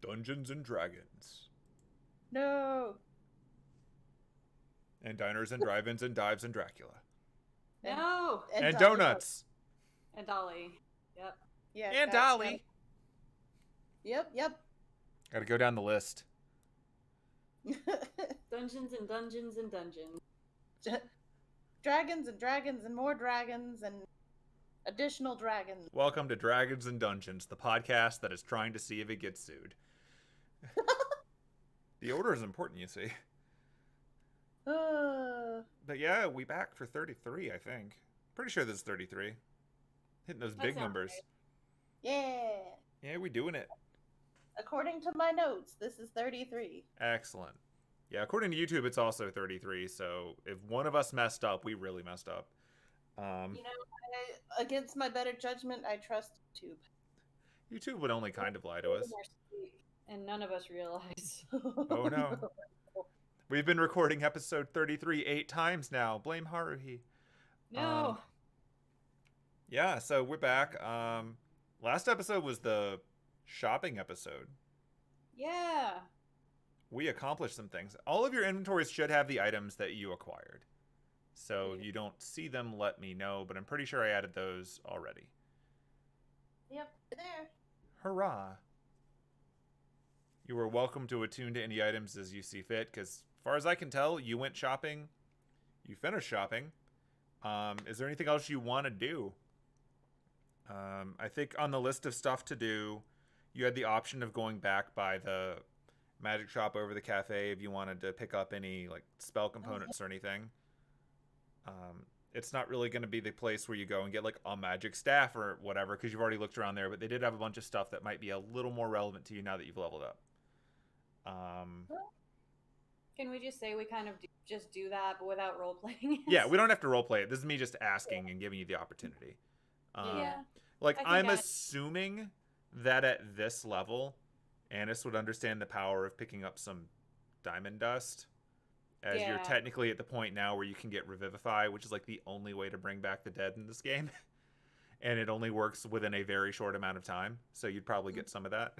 Dungeons and Dragons. No. And diners and drive-ins and dives and Dracula. No. And Dolly. donuts. And Dolly. Yep. Yeah. And Dolly. Yep. Gotta go down the list. Dungeons and Dungeons and Dungeons. Dragons and dragons and more dragons and additional dragons. Welcome to Dragons and Dungeons, the podcast that is trying to see if it gets sued. The order is important, you see. But yeah, we back for 33, I think. Pretty sure this is 33. Hitting those big numbers. Right. Yeah. Yeah, we doing it. According to my notes, this is 33. Excellent. Yeah, according to YouTube, it's also 33. So if one of us messed up, we really messed up. Against my better judgment, I trust YouTube. YouTube would only kind of lie to us. And none of us realize. Oh no. We've been recording episode 33 8 times now. Blame Haruhi. No. Yeah, so we're back. Last episode was the shopping episode. Yeah. We accomplished some things. All of your inventories should have the items that you acquired. So if you don't see them, let me know. But I'm pretty sure I added those already. Yep, there. Hurrah. You are welcome to attune to any items as you see fit. Because as far as I can tell, you went shopping. You finished shopping. Is there anything else you want to do? I think on the list of stuff to do, you had the option of going back by the magic shop over the cafe if you wanted to pick up any like spell components or anything. It's not really going to be the place where you go and get like a magic staff or whatever because you've already looked around there, but they did have a bunch of stuff that might be a little more relevant to you now that you've leveled up. Can we just say we kind of just do that but without role-playing it? Yeah, we don't have to roleplay it. This is me just asking and giving you the opportunity. Yeah. Like, I'm assuming that at this level, Anise would understand the power of picking up some diamond dust. As you're technically at the point now where you can get Revivify, which is like the only way to bring back the dead in this game. And it only works within a very short amount of time. So you'd probably get some of that.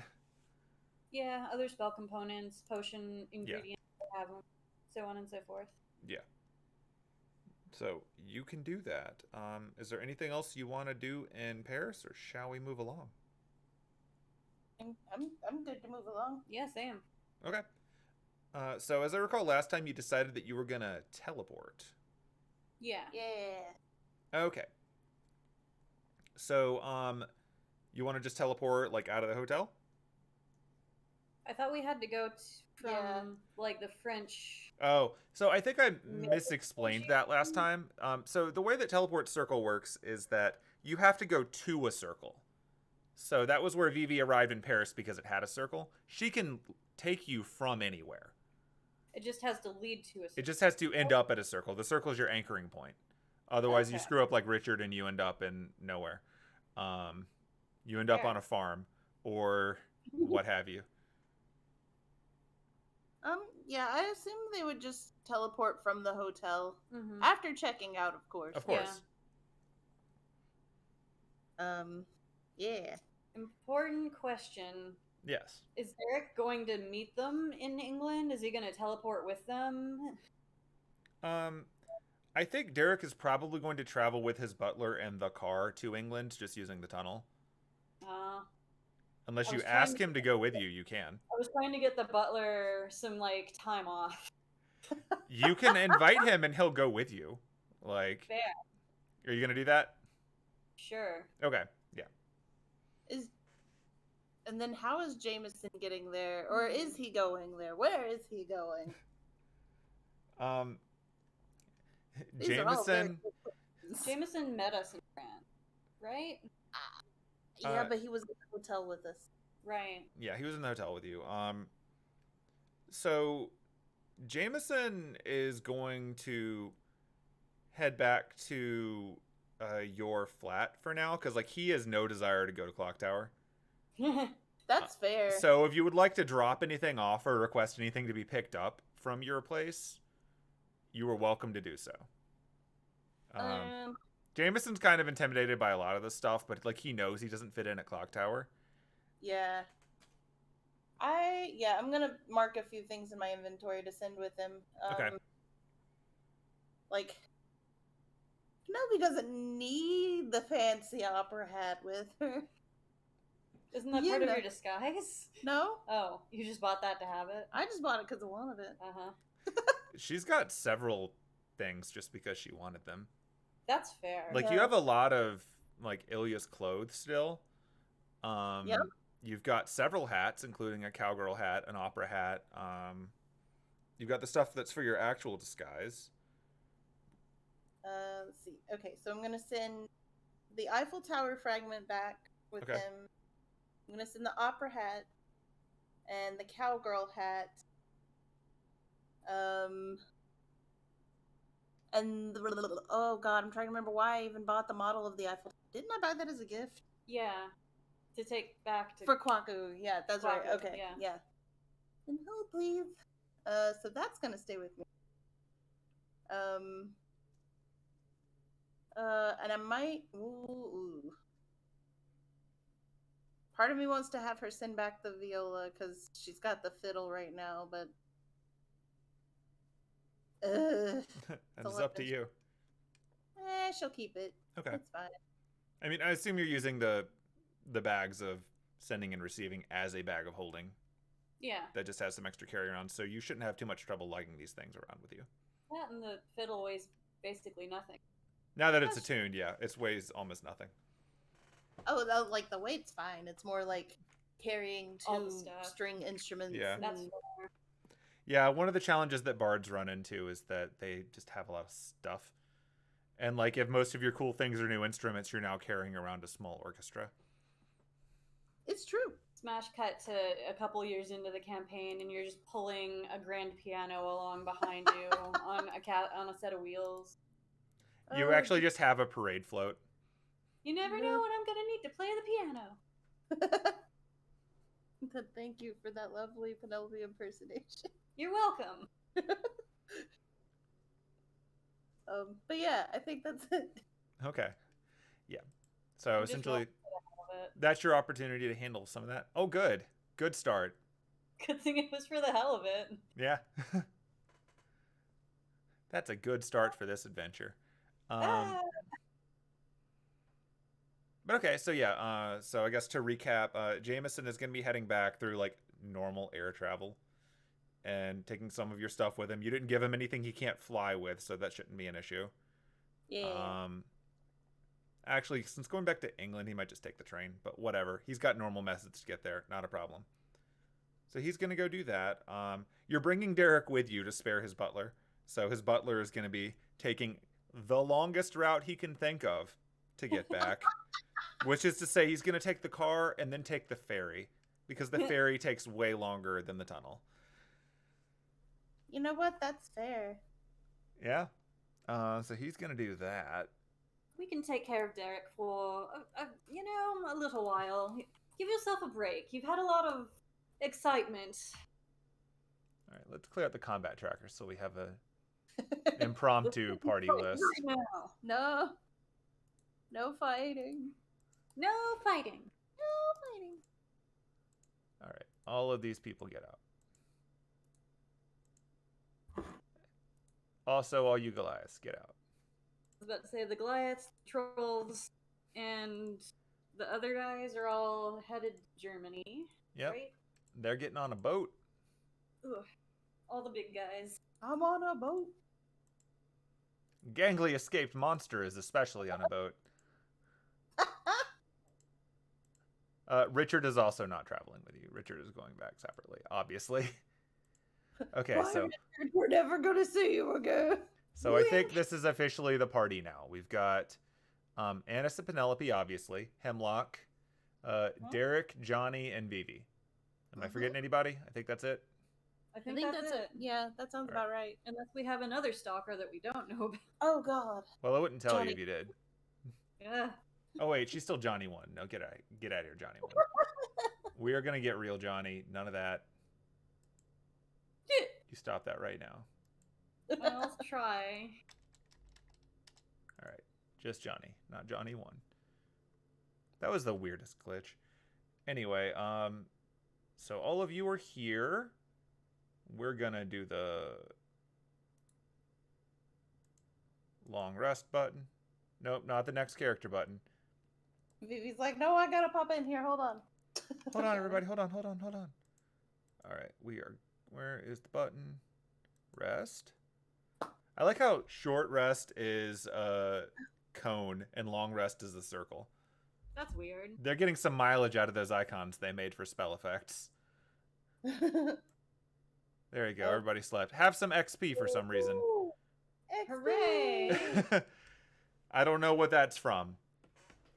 Yeah, other spell components, potion ingredients, have them, so on and so forth. Yeah. So you can do that. Is there anything else you want to do in Paris, or shall we move along? I'm good to move along. Yeah, same. Okay. So as I recall, last time you decided that you were gonna teleport. Yeah. Yeah. Okay. So you want to just teleport like out of the hotel? I thought we had to go from like the French. Oh, so I think I misexplained that last time. So the way that teleport circle works is that you have to go to a circle. So that was where Vivi arrived in Paris because it had a circle. She can take you from anywhere. It just has to lead to a circle. It just has to end up at a circle. The circle is your anchoring point. Otherwise, you screw up like Richard and you end up in nowhere. You end up on a farm or what have you. Yeah, I assume they would just teleport from the hotel after checking out, of course. Of course. Yeah. Important question. Yes. Is Derek going to meet them in England? Is he going to teleport with them? I think Derek is probably going to travel with his butler and the car to England, just using the tunnel. Unless you ask him to go with you, you can. I was trying to get the butler some, like, time off. You can invite him and he'll go with you. Like, Fair. Are you going to do that? Sure. Okay, yeah. And then how is Jameson getting there? Or is he going there? Where is he going? Jameson met us in France, right? Yeah, but he was in the hotel with us. Right. Yeah, he was in the hotel with you. So Jameson is going to head back to your flat for now, because like he has no desire to go to Clock Tower. That's fair. So if you would like to drop anything off or request anything to be picked up from your place, you are welcome to do so. Jameson's kind of intimidated by a lot of this stuff, but like he knows he doesn't fit in at Clock Tower. Yeah. I'm gonna mark a few things in my inventory to send with him. Okay. Like, Penelope doesn't need the fancy opera hat with her. Isn't that part of your disguise? No. Oh, you just bought that to have it? I just bought it because I wanted it. She's got several things just because she wanted them. That's fair. Like, you have a lot of, like, Ilya's clothes still. Yep. You've got several hats, including a cowgirl hat, an opera hat. You've got the stuff that's for your actual disguise. Let's see. Okay, so I'm gonna send the Eiffel Tower fragment back with him. I'm gonna send the opera hat and the cowgirl hat. And oh god, I'm trying to remember why I even bought the model of the Eiffel. Didn't I buy that as a gift? Yeah, to take back to for Kwaku. Yeah, that's Kwaku, right. Okay, yeah. And he'll leave. So that's gonna stay with me. And I might. Ooh. Part of me wants to have her send back the viola because she's got the fiddle right now, but It's up to you. She'll keep it. Okay, it's fine. I mean, I assume you're using the bags of sending and receiving as a bag of holding. Yeah. That just has some extra carry around, so you shouldn't have too much trouble lugging these things around with you. That and the fiddle weighs basically nothing. Now that it's attuned, yeah, it weighs almost nothing. Oh, like the weight's fine. It's more like carrying two string instruments. Yeah. That's fair. Yeah, one of the challenges that bards run into is that they just have a lot of stuff. And, like, if most of your cool things are new instruments, you're now carrying around a small orchestra. It's true. Smash cut to a couple years into the campaign, and you're just pulling a grand piano along behind you on a set of wheels. You actually just have a parade float. You never know when I'm going to need to play the piano. Thank you for that lovely Penelope impersonation. You're welcome. But yeah, I think that's it. Okay. Yeah. So essentially, that's your opportunity to handle some of that. Oh, good. Good start. Good thing it was for the hell of it. Yeah. That's a good start for this adventure. But okay, so yeah, so I guess to recap, Jameson is going to be heading back through, like, normal air travel and taking some of your stuff with him. You didn't give him anything he can't fly with, so that shouldn't be an issue. Yeah. Actually, since going back to England, he might just take the train, but whatever. He's got normal methods to get there, not a problem. So he's going to go do that. You're bringing Derek with you to spare his butler. So his butler is going to be taking the longest route he can think of to get back. Which is to say he's going to take the car and then take the ferry. Because the ferry takes way longer than the tunnel. You know what? That's fair. Yeah. So he's going to do that. We can take care of Derek for, a little while. Give yourself a break. You've had a lot of excitement. All right, let's clear out the combat tracker so we have a impromptu party list. No. No fighting. No fighting. No fighting. All right, all of these people get out. Also, all you Goliaths, get out. I was about to say the Goliaths, trolls, and the other guys are all headed to Germany. Yep. Right? They're getting on a boat. Ugh. All the big guys. I'm on a boat. Gangly escaped monster is especially on a boat. Richard is also not traveling with you. Richard is going back separately, obviously. Okay, so Richard, we're never gonna see you again. So I think this is officially the party now. We've got Anise and Penelope, obviously. Hemlock, Derek, Johnny, and Vivi. Am I forgetting anybody? I think that's it. I think that's it. Yeah, that sounds about right. Unless we have another stalker that we don't know about. Oh, God. Well, I wouldn't tell you if you did. Yeah. Oh, wait, she's still Johnny 1. No, get out of here, Johnny 1. We are going to get real, Johnny. None of that. You stop that right now. Well, let's try. All right. Just Johnny, not Johnny 1. That was the weirdest glitch. Anyway, So all of you are here. We're gonna do the long rest button. Nope, not the next character button. Vivi's like, no, I gotta pop in here. Hold on. Hold on, everybody. Hold on. All right, where is the button? Rest. I like how short rest is a cone and long rest is a circle. That's weird. They're getting some mileage out of those icons they made for spell effects. There you go. Oh. Everybody slept. Have some XP for some reason. Ooh, Hooray! I don't know what that's from.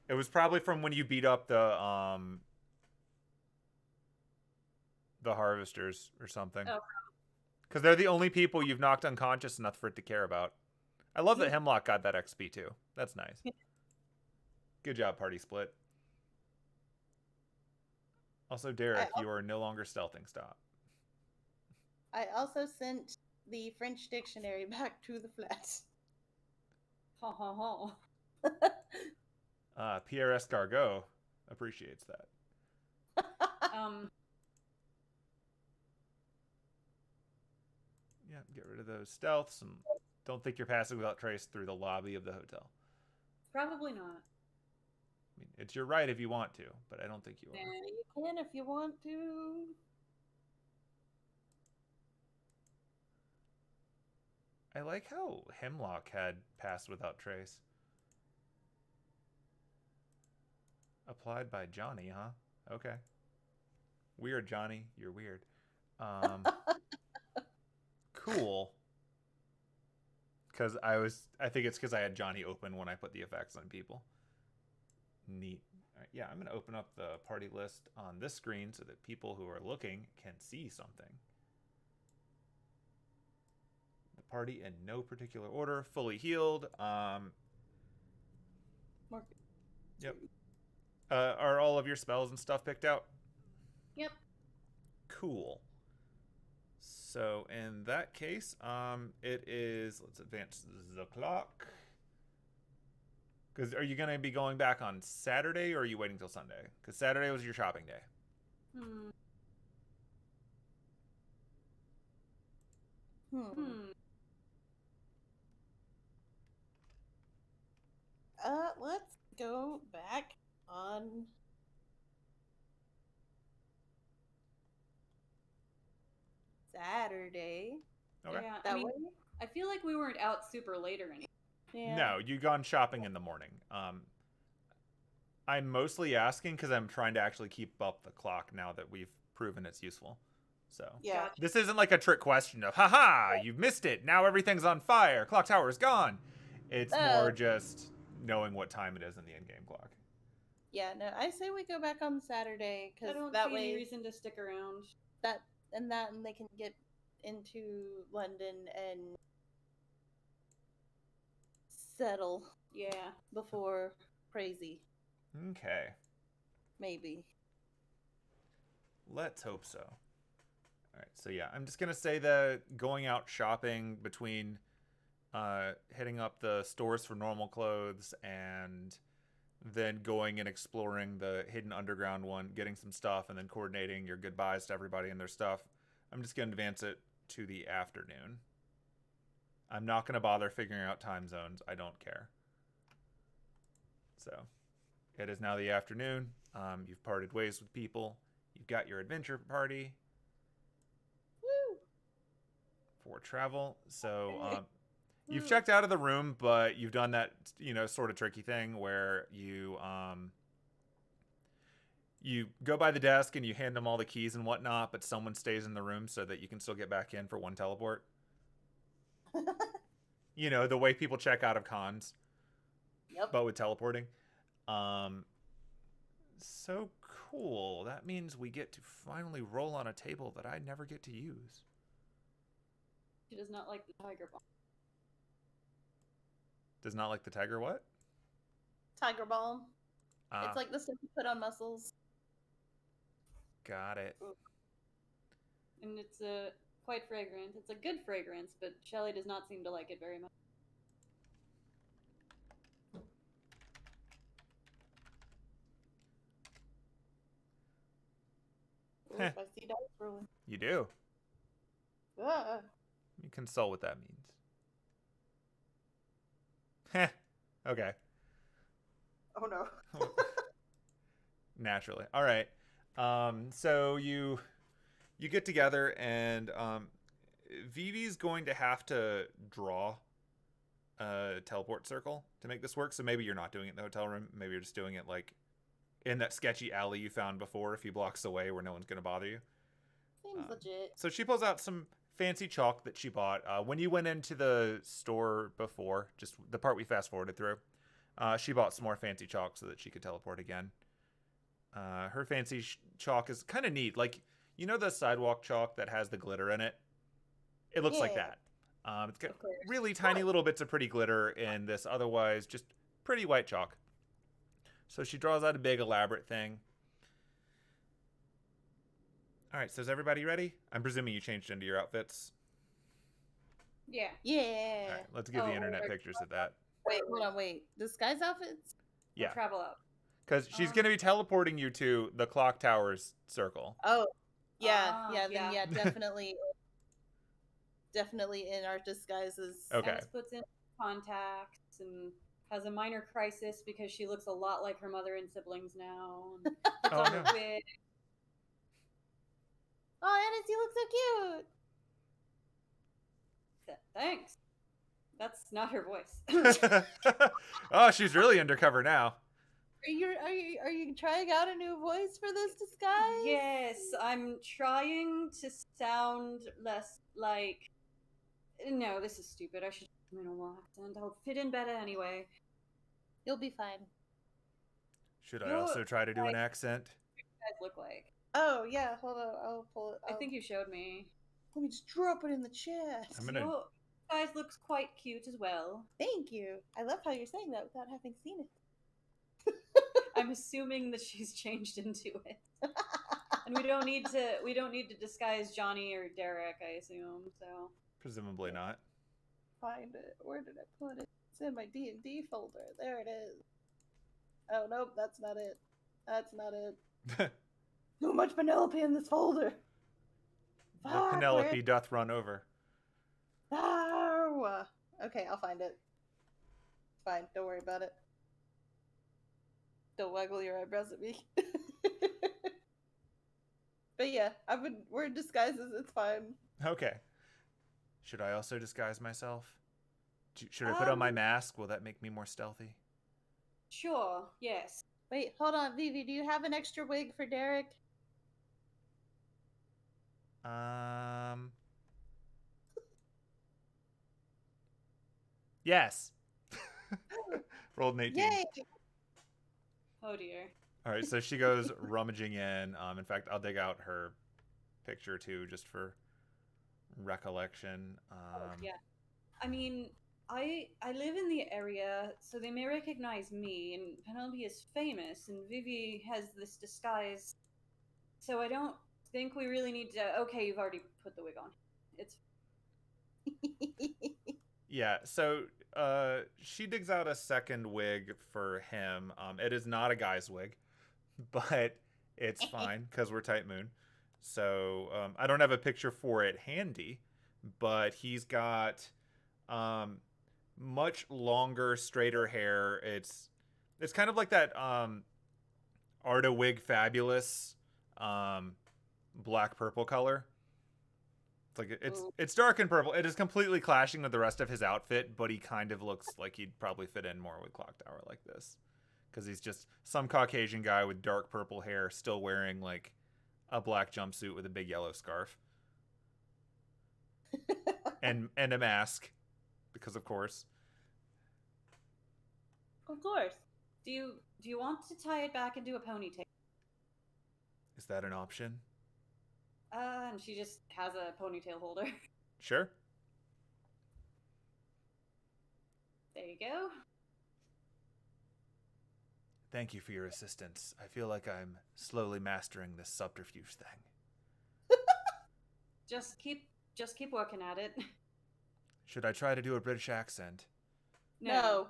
It was probably from when you beat up the harvesters or something. Oh. Because they're the only people you've knocked unconscious enough for it to care about. I love that Hemlock got that XP too. That's nice. Good job, Party Split. Also, Derek, you are no longer stealthing. Stop. I also sent the French dictionary back to the flats. Ha ha ha. Pierre Escargot appreciates that. Yeah, get rid of those stealths and don't think you're passing without trace through the lobby of the hotel. Probably not. I mean, it's your right if you want to, but I don't think you are. Yeah, you can if you want to. I like how Hemlock had passed without trace. Applied by Johnny, huh? Okay. Weird, Johnny. You're weird. Cool. Because I think it's because I had Johnny open when I put the effects on people. Neat. All right, yeah, I'm going to open up the party list on this screen so that people who are looking can see something. The party in no particular order, fully healed. Yep. Are all of your spells and stuff picked out? Yep. Cool. So in that case, it is, let's advance the clock. Because are you going to be going back on Saturday or are you waiting till Sunday? Because Saturday was your shopping day. Let's go back on Saturday. Okay. Yeah, That I mean, way? I feel like we weren't out super late or anything. Yeah. No, you gone shopping in the morning. I'm mostly asking because I'm trying to actually keep up the clock now that we've proven it's useful. So Yeah. Gotcha. this isn't like a trick question of, haha, you've missed it. Now everything's on fire. Clock tower is gone. It's more just knowing what time it is in the in-game clock. Yeah, no, I say we go back on Saturday I because don't that see way any reason to stick around. and they can get into London and settle Yeah. before crazy. Okay. Maybe. Let's hope so. All right, so yeah, I'm just going to say that going out shopping between hitting up the stores for normal clothes and then going and exploring the hidden underground one, getting some stuff, and then coordinating your goodbyes to everybody and their stuff. I'm just going to advance it to the afternoon. I'm not going to bother figuring out time zones. I don't care. So it is now the afternoon. You've parted ways with people. You've got your adventure party. Woo! For travel. So you've checked out of the room, but you've done that, sort of tricky thing where you go by the desk and you hand them all the keys and whatnot, but someone stays in the room so that you can still get back in for one teleport. The way people check out of cons. Yep. But with teleporting. So cool. That means we get to finally roll on a table that I never get to use. She does not like the tiger bomb. Does not like the tiger what? Tiger balm. It's like the stuff you put on muscles. Got it. And it's quite fragrant. It's a good fragrance, but Shelly does not seem to like it very much. Ooh, if I home-brewing. You do. Ah. You consult what that means. Heh. Okay. Oh no. Naturally. All right. So you get together, and Vivi's going to have to draw a teleport circle to make this work. So maybe you're not doing it in the hotel room. Maybe you're just doing it like in that sketchy alley you found before, a few blocks away, where no one's going to bother you. Seems legit. So she pulls out some fancy chalk that she bought when you went into the store before, just the part we fast forwarded through. She bought some more fancy chalk so that she could teleport again. Her fancy chalk is kind of neat. Like, you know the sidewalk chalk that has the glitter in it? It looks like that. It's got really tiny little bits of pretty glitter in this otherwise just pretty white chalk. So she draws out a big elaborate thing. All right, so is everybody ready? I'm presuming you changed into your outfits. Yeah. Yeah. All right, let's give the internet pictures of that. Wait, hold on, wait. Disguise outfits? Yeah. Travel up. Because she's going to be teleporting you to the clock tower's circle. Oh, yeah, definitely. Definitely in our disguises. Okay. Anise puts in contacts and has a minor crisis because she looks a lot like her mother and siblings now. And puts on her wig. Oh, Anise, you look so cute. Thanks. That's not her voice. Oh, she's really undercover now. Are you trying out a new voice for this disguise? Yes, I'm trying to sound less like. No, this is stupid. I should do my normal accent. I'll fit in better anyway. You'll be fine. Should I also try to do an accent? What do you guys look like? Oh yeah, hold on. I'll pull it. I think you showed me. Let me just drop it in the chat. You guys looks quite cute as well. Thank you. I love how you're saying that without having seen it. I'm assuming that she's changed into it. And we don't need to disguise Johnny or Derek, I assume, so. Presumably not. Find it. Where did I put it? It's in my D&D folder. There it is. Oh, nope, that's not it. That's not it. Too much Penelope in this folder. The Penelope doth run over. Oh. Okay, I'll find it. Fine, don't worry about it. Don't waggle your eyebrows at me. But yeah, we're in disguises, it's fine. Okay. Should I also disguise myself? Should I put on my mask? Will that make me more stealthy? Sure, yes. Wait, hold on, Vivi, do you have an extra wig for Derek? Yes. Rolled an 18. Yay! Oh dear. All right, so she goes rummaging in. In fact, I'll dig out her picture too, just for recollection. Yeah. I mean, I live in the area, so they may recognize me, and Penelope is famous, and Vivi has this disguise. So I don't think we really need to. Okay, you've already put the wig on. It's. Yeah, so she digs out a second wig for him. It is not a guy's wig, but it's fine because we're Type Moon. So I don't have a picture for it handy, but he's got much longer, straighter hair. It's kind of like that Arda Wig Fabulous black purple color. It's like it's dark and purple. It is completely clashing with the rest of his outfit, but he kind of looks like he'd probably fit in more with Clock Tower like this, because he's just some Caucasian guy with dark purple hair, still wearing like a black jumpsuit with a big yellow scarf and a mask, because of course. Of course. Do you want to tie it back into a ponytail? Is that an option? And she just has a ponytail holder. Sure. There you go. Thank you for your assistance. I feel like I'm slowly mastering this subterfuge thing. Just keep working at it. Should I try to do a British accent? No.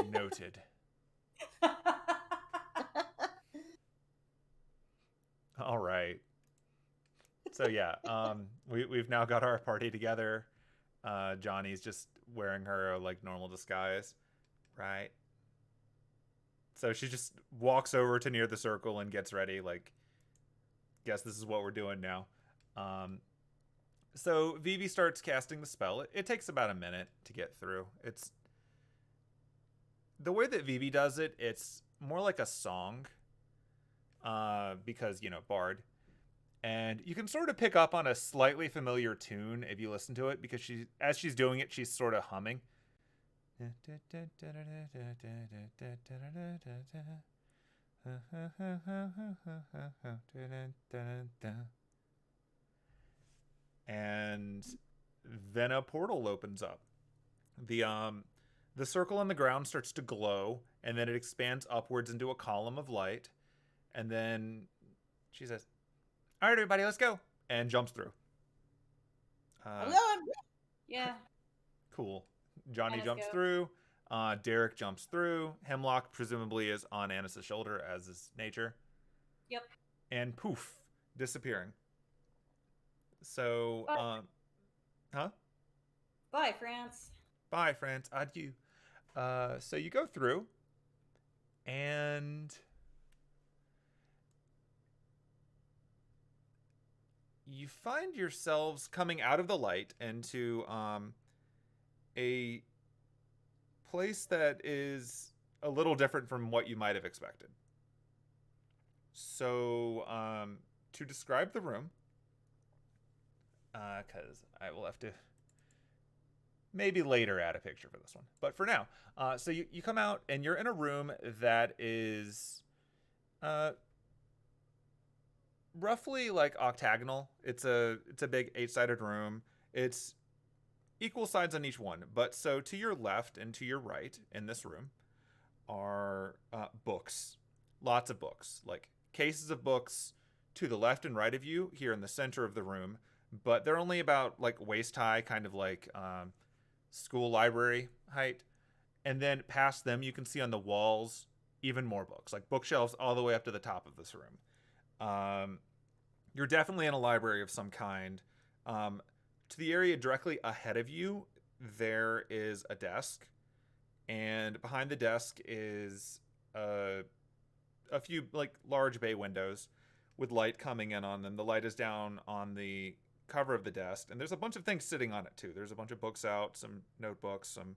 Noted. All right. So yeah, we've now got our party together. Johnny's just wearing her like normal disguise, right? So she just walks over to near the circle and gets ready. Like, guess this is what we're doing now. So Vivi starts casting the spell. It takes about a minute to get through. It's the way that Vivi does it. It's more like a song, because bard, and you can sort of pick up on a slightly familiar tune if you listen to it because as she's doing it, she's sort of humming. And then a portal opens up. The circle on the ground starts to glow, and then it expands upwards into a column of light. And then she says, "All right, everybody, let's go," and jumps through. I'm going. Yeah. Cool. Johnny Let's jumps go. through. Derek jumps through. Hemlock presumably is on Anice's shoulder, as is nature. Yep. And poof, disappearing. So, huh? Bye, France. Bye, France. Adieu. So you go through, and you find yourselves coming out of the light into a place that is a little different from what you might have expected. So, to describe the room, because I will have to maybe later add a picture for this one. But for now, so you come out and you're in a room that is roughly like octagonal. It's a big 8-sided room. It's equal sides on each one. But so to your left and to your right in this room are books. Lots of books, like cases of books to the left and right of you here in the center of the room. But they're only about like waist high, kind of like school library height. And then past them, you can see on the walls even more books, like bookshelves all the way up to the top of this room. You're definitely in a library of some kind. To the area directly ahead of you, there is a desk. And behind the desk is a few like large bay windows with light coming in on them. The light is down on the cover of the desk, and there's a bunch of things sitting on it too. There's a bunch of books out, some notebooks, some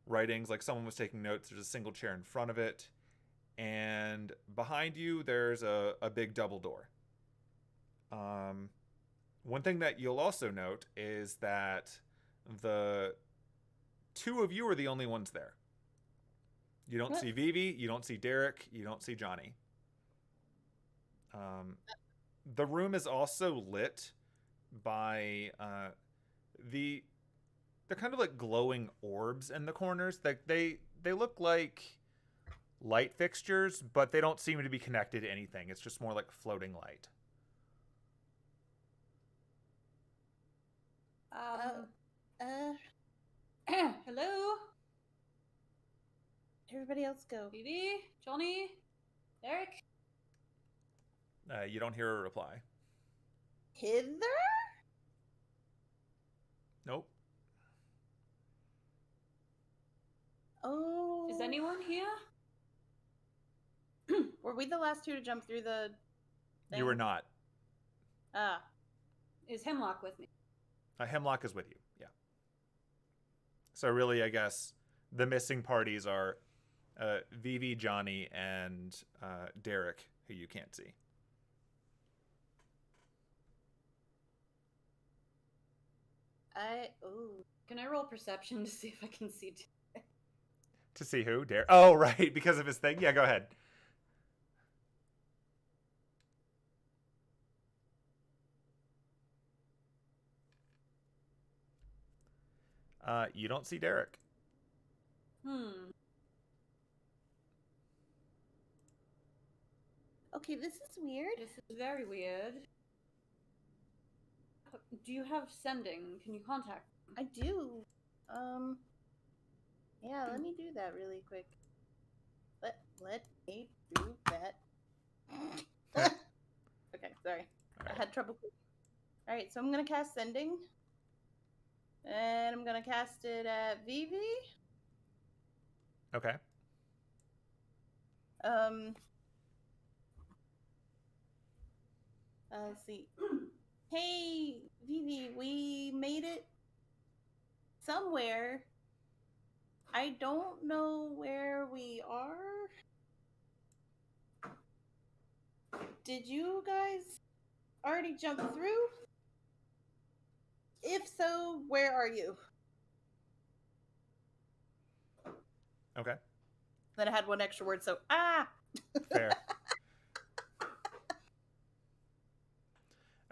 writings, like someone was taking notes. There's a single chair in front of it, and behind you there's a big double door. One thing that you'll also note is that the two of you are the only ones there. You don't see Vivi, you don't see Derek, you don't see Johnny. The room is also lit by they're kind of like glowing orbs in the corners. They look like light fixtures, but they don't seem to be connected to anything. It's just more like floating light. Hello? Everybody else go. Vivi? Johnny? Derek? You don't hear a reply. Hither? Nope. Oh. Is anyone here? Were we the last two to jump through the thing? You were not. Ah. Is Hemlock with me? Hemlock is with you, yeah. So really, I guess the missing parties are Vivi, Johnny, and Derek, who you can't see. Can I roll perception to see if I can see? To see who? Derek? Oh, right, because of his thing? Yeah, go ahead. You don't see Derek. Okay, this is weird. This is very weird. Do you have sending? Can you contact? I do. Yeah, let me do that really quick. Let me do that. Okay, sorry. Right. I had trouble. Alright, so I'm gonna cast Sending. And I'm gonna cast it at Vivi. Okay. Let's see. Hey, Vivi, we made it somewhere. I don't know where we are. Did you guys already jump through? If so, where are you? Okay. Then I had one extra word, so Fair.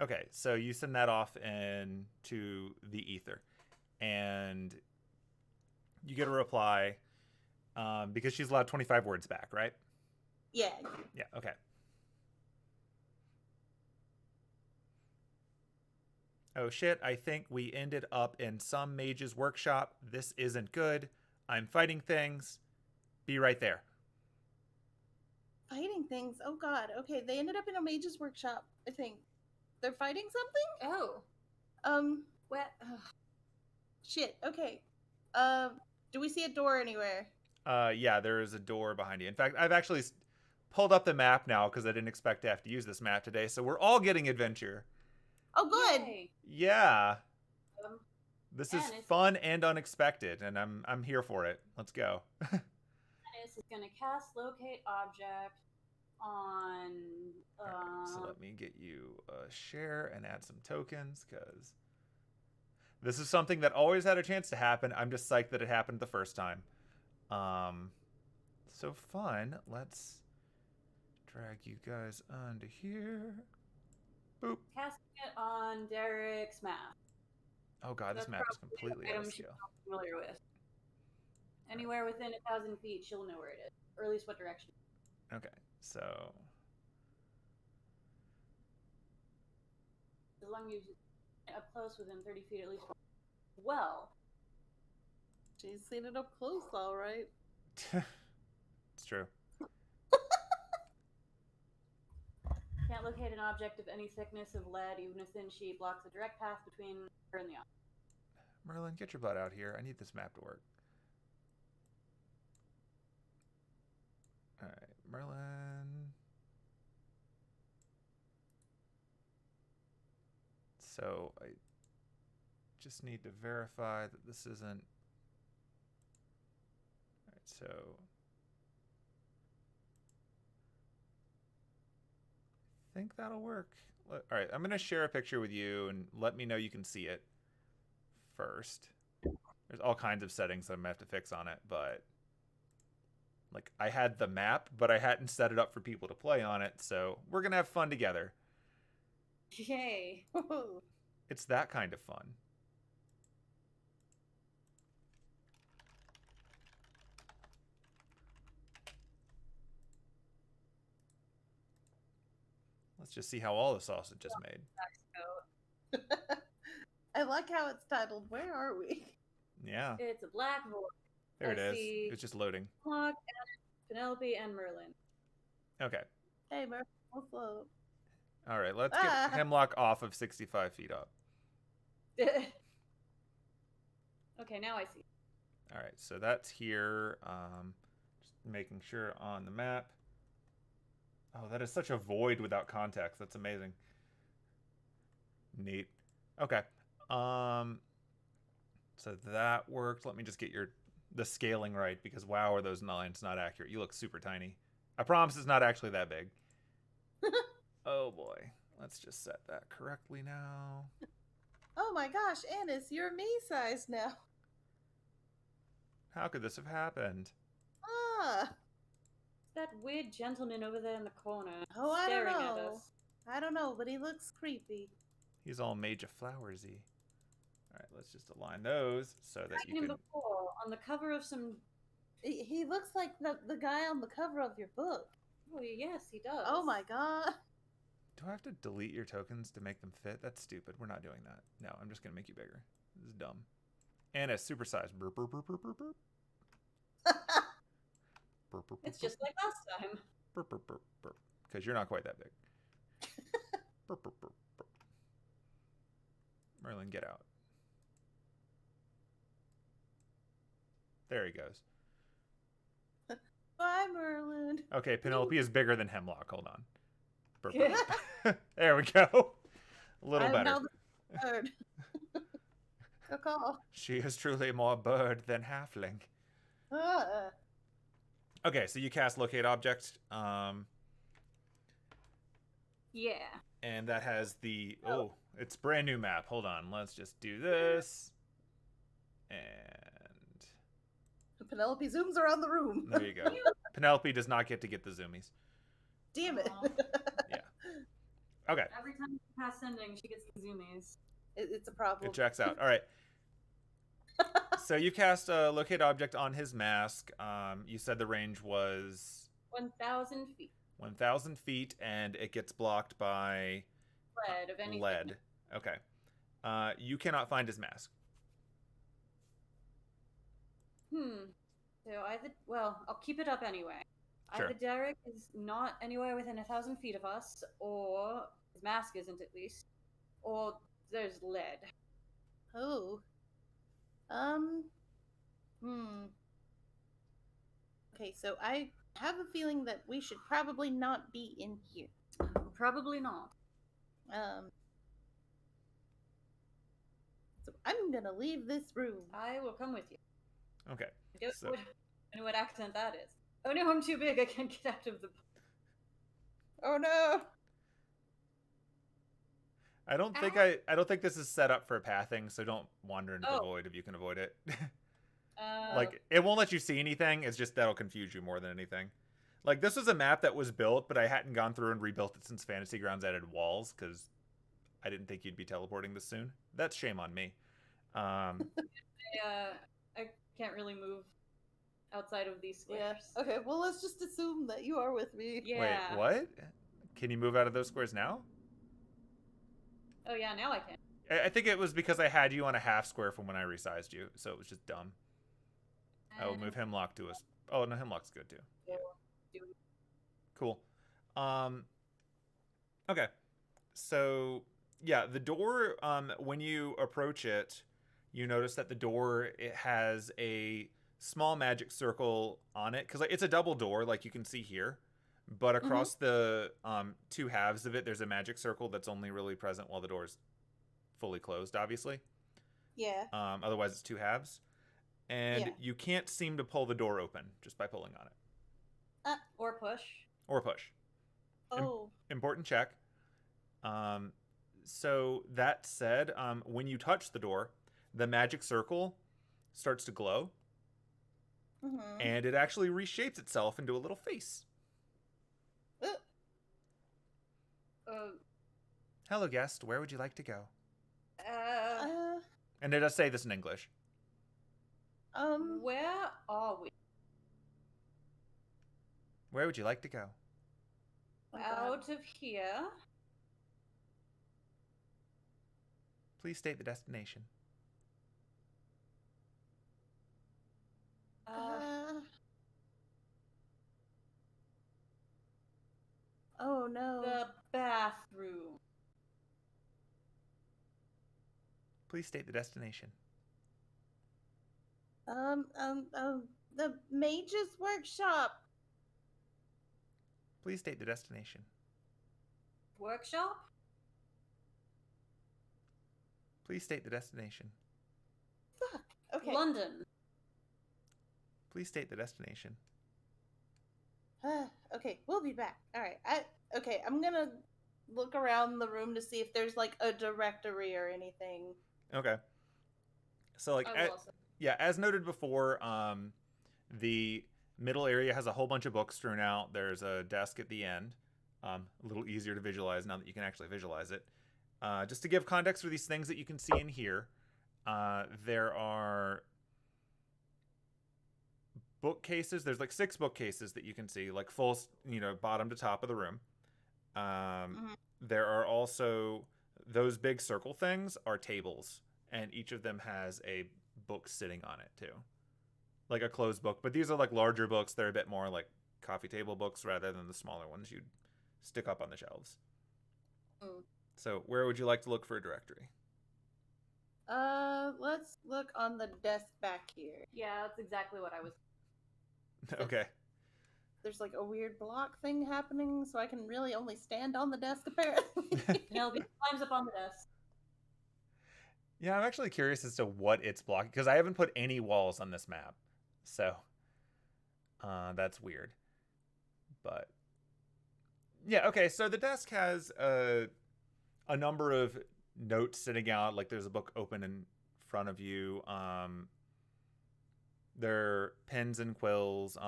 Okay, so you send that off into the ether, and you get a reply because she's allowed 25 words back, right? Yeah. Yeah, okay. Oh shit, I think we ended up in some mage's workshop. This isn't good. I'm fighting things. Be right there. Fighting things? Oh god. Okay, they ended up in a mage's workshop, I think. They're fighting something? Oh. What? Shit. Okay. Do we see a door anywhere? Yeah, there is a door behind you. In fact, I've actually pulled up the map now because I didn't expect to have to use this map today. So we're all getting adventure. Oh, good. Yay. Yeah. Um, This is Anise- fun and unexpected, and I'm here for it. Let's go. Anise is gonna cast Locate Object on. Alright, so let me get you a share and add some tokens because this is something that always had a chance to happen. I'm just psyched that it happened the first time. So fun. Let's drag you guys onto here. Boop. Casting it on Derek's map. Oh god, this That's map is probably completely an out of item she's scale. not familiar with. Anywhere within 1,000 feet, she'll know where it is, or at least what direction. Okay, so As long as you're up close within 30 feet at least. Well, She's seen it up close, all right. it's true. can't locate an object of any thickness of lead, even if thin sheet blocks a direct path between her and the object. Merlin, get your butt out here. I need this map to work. Alright, Merlin. So I just need to verify that this isn't. Alright, so I think that'll work. Alright, I'm gonna share a picture with you and let me know you can see it first. There's all kinds of settings that I'm gonna have to fix on it, but like I had the map, but I hadn't set it up for people to play on it, so we're gonna have fun together. Yay. It's that kind of fun. Let's just see how all the sausage is made. I like how it's titled, Where Are We? Yeah. It's a black void. There it is. see It's just loading. Hawk, Penelope, and Merlin. Okay. Hey, Murph, what's up? All right. Let's get Hemlock off of 65 feet up. Okay, now I see. All right. So that's here. Just making sure on the map. Oh, that is such a void without context. That's amazing. Neat. Okay. So that worked. Let me just get the scaling right because wow, are those lines not accurate? You look super tiny. I promise it's not actually that big. Oh boy. Let's just set that correctly now. Oh my gosh, Anise, you're me size now. How could this have happened? That weird gentleman over there in the corner. Oh, I don't staring know. at us. I don't know, but he looks creepy. He's all Mage of Flowersy. All right, let's just align those so that I've you seen him can. before on the cover of some. He looks like the guy on the cover of your book. Oh yes, he does. Oh my god. Do I have to delete your tokens to make them fit? That's stupid. We're not doing that. No, I'm just gonna make you bigger. This is dumb. And a supersized. Burp, burp, burp, burp, burp, burp. Burp, burp, It's burp, just like last time. burp, burp, burp, burp. Because you're not quite that big. Burp, burp, burp, burp. Merlin, get out. There he goes. Bye, Merlin. Okay, Penelope is bigger than Hemlock. Hold on. Burp, burp. There we go. A little I'm better. now the bird. Caw. She is truly more bird than halfling. Okay, so you cast Locate Object. Yeah. And that has the... Oh, it's brand new map. Hold on. Let's just do this. And... Penelope zooms around the room. There you go. Penelope does not get the zoomies. Damn it. Yeah. Okay. Every time she pass sending, she gets the zoomies. It's a problem. It checks out. All right. So you cast a Locate Object on his mask. You said the range was 1,000 feet. 1,000 feet, and it gets blocked by Lead of anything. lead. Okay. You cannot find his mask. So I'll keep it up anyway. Sure. Either Derek is not anywhere within 1,000 feet of us, or his mask isn't at least, or there's lead. Oh. Okay, so I have a feeling that we should probably not be in here. Probably not. So I'm gonna leave this room. I will come with you. Okay. So- I know what accent that is. Oh no, I'm too big. I can't get out of the. Oh no! I don't think this is set up for pathing, so don't wander into the void if you can avoid it. Like, it won't let you see anything. It's just that'll confuse you more than anything. Like, this was a map that was built, but I hadn't gone through and rebuilt it since Fantasy Grounds added walls, because I didn't think you'd be teleporting this soon. That's shame on me. I can't really move outside of these squares. Yeah. Okay, well, let's just assume that you are with me. Yeah. Wait, what? Can you move out of those squares now? Oh yeah, now I can. I think it was because I had you on a half square from when I resized you, so it was just dumb. I will move Hemlock to us. Oh, no, Hemlock's good too. Yeah. Cool. Okay. So, yeah, the door, when you approach it, you notice that the door, it has a small magic circle on it. Because like, it's a double door, like you can see here. But across the two halves of it, there's a magic circle that's only really present while the door's fully closed, obviously. Yeah. Otherwise, it's two halves. And you can't seem to pull the door open just by pulling on it. Or push. Or push. Oh. Important check. So that said, when you touch the door, the magic circle starts to glow. And it actually reshapes itself into a little face. Hello, guest. Where would you like to go? And it does say this in English. Where are we? Where would you like to go? Out of here. Please state the destination. Oh no. The bathroom. Please state the destination. The mage's workshop. Please state the destination. Workshop? Please state the destination. Fuck. Okay. London. Please state the destination. Okay, we'll be back. All right. I'm gonna look around the room to see if there's like a directory or anything. Okay. So like, as noted before, the middle area has a whole bunch of books strewn out. There's a desk at the end. A little easier to visualize now that you can actually visualize it. Just to give context for these things that you can see in here, there are bookcases. There's like 6 bookcases that you can see, like full, bottom to top of the room. There are also those big circle things are tables, and each of them has a book sitting on it too, like a closed book. But these are like larger books. They're a bit more like coffee table books rather than the smaller ones you'd stick up on the shelves. So where would you like to look for a directory? Let's look on the desk back here. Yeah, that's exactly what I was. Okay. There's like a weird block thing happening, so I can really only stand on the desk apparently. Penelope climbs up on the desk. Yeah, I'm actually curious as to what it's blocking because I haven't put any walls on this map, so that's weird. But yeah, okay. So the desk has a number of notes sitting out. Like there's a book open in front of you. There are pens and quills.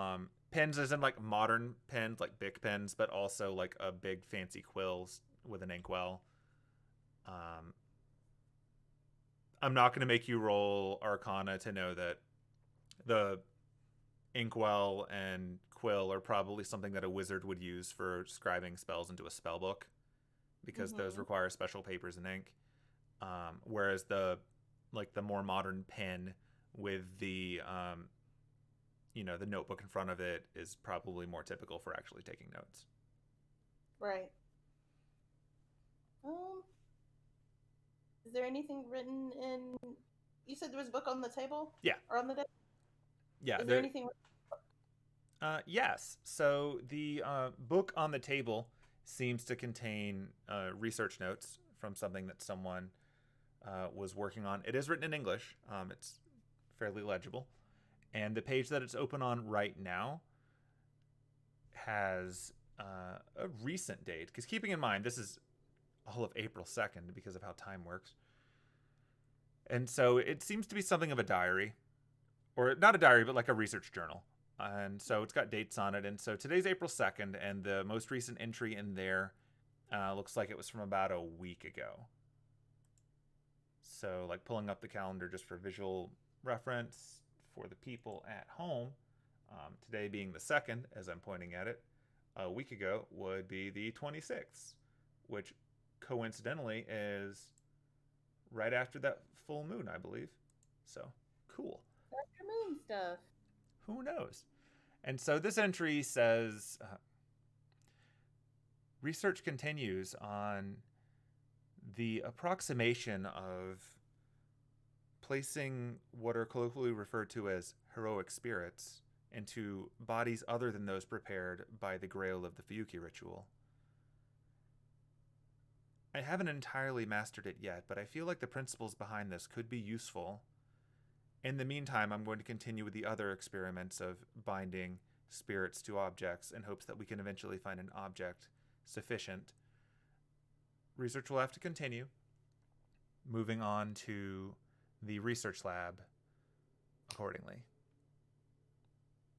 Pens as in like modern pens, like Bic pens, but also like a big fancy quills with an inkwell. I'm not going to make you roll Arcana to know that the inkwell and quill are probably something that a wizard would use for scribing spells into a spell book, because those require special papers and ink. Whereas the more modern pen with the the notebook in front of it is probably more typical for actually taking notes. Right. Is there anything written in? You said there was a book on the table. Yeah. Or on the desk. Yeah. Is there anything? Yes. So the book on the table seems to contain research notes from something that someone was working on. It is written in English. It's fairly legible. And the page that it's open on right now has a recent date. Because keeping in mind, this is all of April 2nd because of how time works. And so it seems to be something of a diary. Or not a diary, but like a research journal. And so it's got dates on it. And so today's April 2nd, and the most recent entry in there looks like it was from about a week ago. So like pulling up the calendar just for visual reference for the people at home, today being the 2nd, as I'm pointing at it, a week ago would be the 26th, which coincidentally is right after that full moon, I believe. So cool. After moon stuff. Who knows? And so this entry says, research continues on the approximation of placing what are colloquially referred to as heroic spirits into bodies other than those prepared by the Grail of the Fuyuki ritual. I haven't entirely mastered it yet, but I feel like the principles behind this could be useful. In the meantime, I'm going to continue with the other experiments of binding spirits to objects in hopes that we can eventually find an object sufficient. Research will have to continue. Moving on to the research lab accordingly.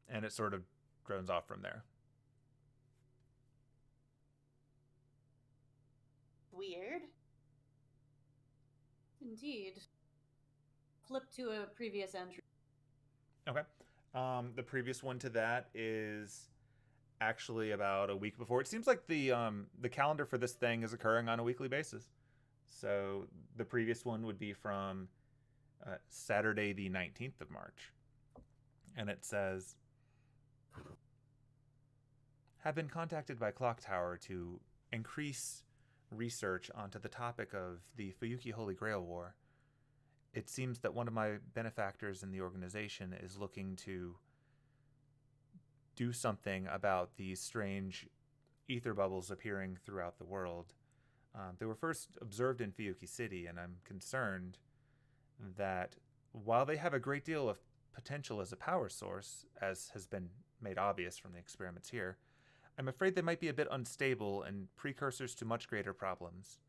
And it sort of drones off from there. Weird. Indeed. Flip to a previous entry. Okay. The previous one to that is actually about a week before. It seems like the calendar for this thing is occurring on a weekly basis. So the previous one would be from Saturday the 19th of March. And it says, have been contacted by Clock Tower to increase research onto the topic of the Fuyuki Holy Grail War. It seems that one of my benefactors in the organization is looking to do something about these strange ether bubbles appearing throughout the world. They were first observed in Fuyuki City, and I'm concerned that while they have a great deal of potential as a power source, as has been made obvious from the experiments here, I'm afraid they might be a bit unstable and precursors to much greater problems.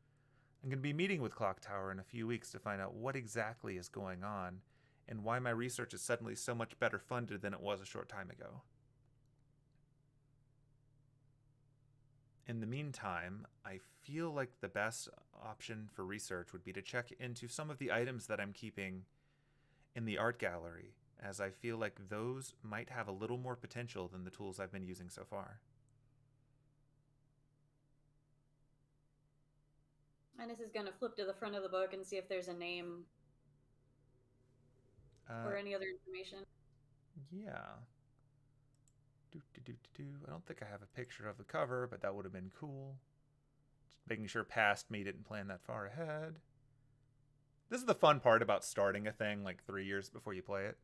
I'm going to be meeting with Clock Tower in a few weeks to find out what exactly is going on and why my research is suddenly so much better funded than it was a short time ago. In the meantime, I feel like the best option for research would be to check into some of the items that I'm keeping in the art gallery, as I feel like those might have a little more potential than the tools I've been using so far. Anise is going to flip to the front of the book and see if there's a name or any other information. Yeah. I don't think I have a picture of the cover, but that would have been cool. Just making sure past me didn't plan that far ahead. This is the fun part about starting a thing like 3 years before you play it.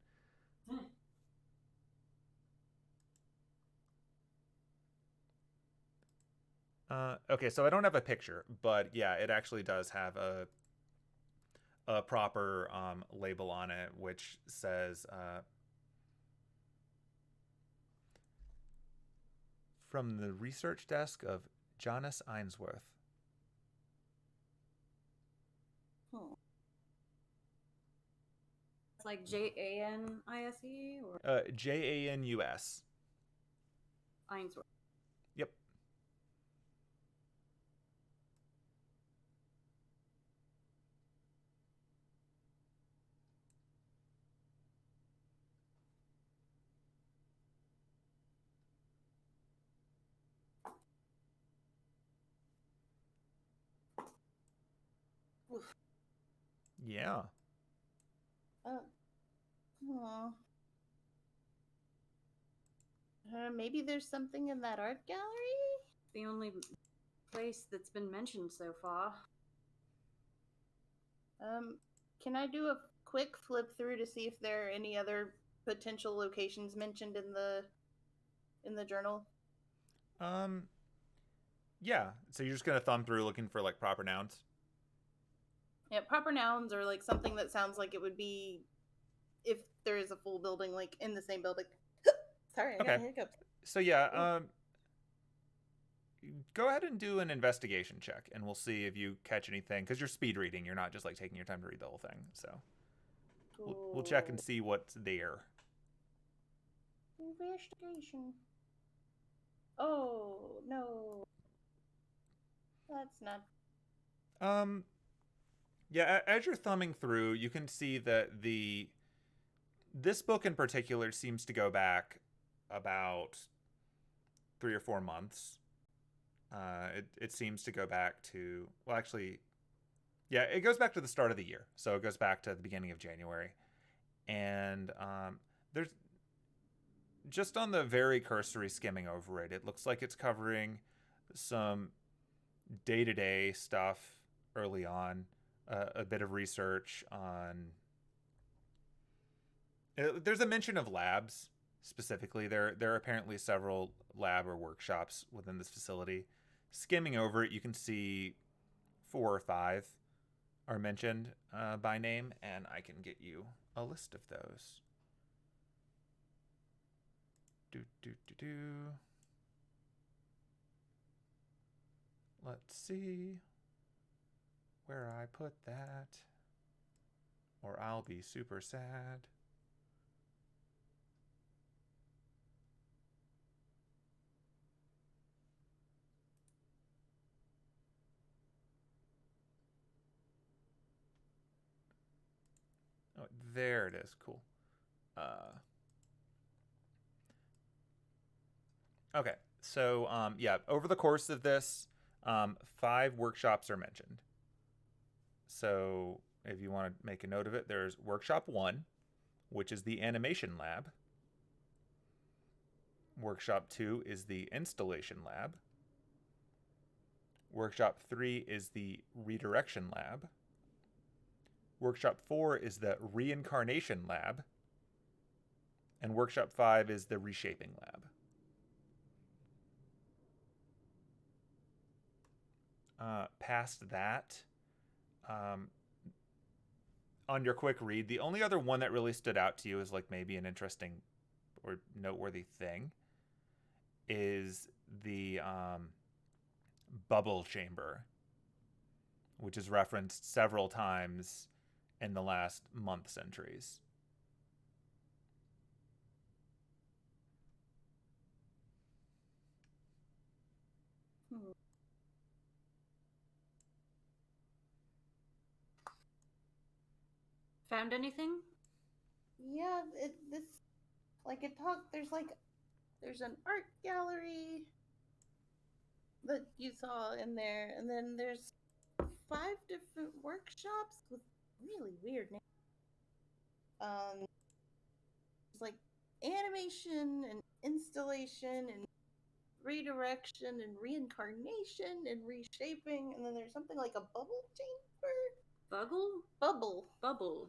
Okay, so I don't have a picture, but yeah, it actually does have a proper label on it, which says from the research desk of Jonas Ainsworth. It's like Janise or Janus. Ainsworth. Yep. Oof. Yeah. Maybe there's something in that art gallery? The only place that's been mentioned so far. Can I do a quick flip through to see if there are any other potential locations mentioned in the journal? Yeah. So you're just gonna thumb through looking for like proper nouns? Yeah, proper nouns or like something that sounds like it would be if there is a full building like in the same building. Sorry, I got hiccups. So yeah, go ahead and do an investigation check, and we'll see if you catch anything. Because you're speed reading, you're not just like taking your time to read the whole thing. So we'll check and see what's there. Investigation. Oh no, that's not. Yeah, as you're thumbing through, you can see that this book in particular seems to go back about 3 or 4 months. It seems to go back to, well, actually, yeah, it goes back to the start of the year. So it goes back to the beginning of January. And there's just on the very cursory skimming over it, it looks like it's covering some day-to-day stuff early on, a bit of research on. There's a mention of labs specifically. There are apparently several lab or workshops within this facility. Skimming over it, you can see 4 or 5 are mentioned by name, and I can get you a list of those. Let's see where I put that, or I'll be super sad. Oh, there it is. Cool. Okay, so yeah, over the course of this, 5 workshops are mentioned. So if you want to make a note of it, there's Workshop 1, which is the animation lab. Workshop 2 is the installation lab. Workshop 3 is the redirection lab. Workshop 4 is the reincarnation lab. And Workshop 5 is the reshaping lab. Past that, on your quick read, the only other one that really stood out to you is like maybe an interesting or noteworthy thing is the bubble chamber, which is referenced several times in the last month's entries. Found anything? Yeah, there's an art gallery that you saw in there, and then there's 5 different workshops with really weird names. There's like animation and installation and redirection and reincarnation and reshaping, and then there's something like a bubble chamber. Buggle? Bubble. Bubble.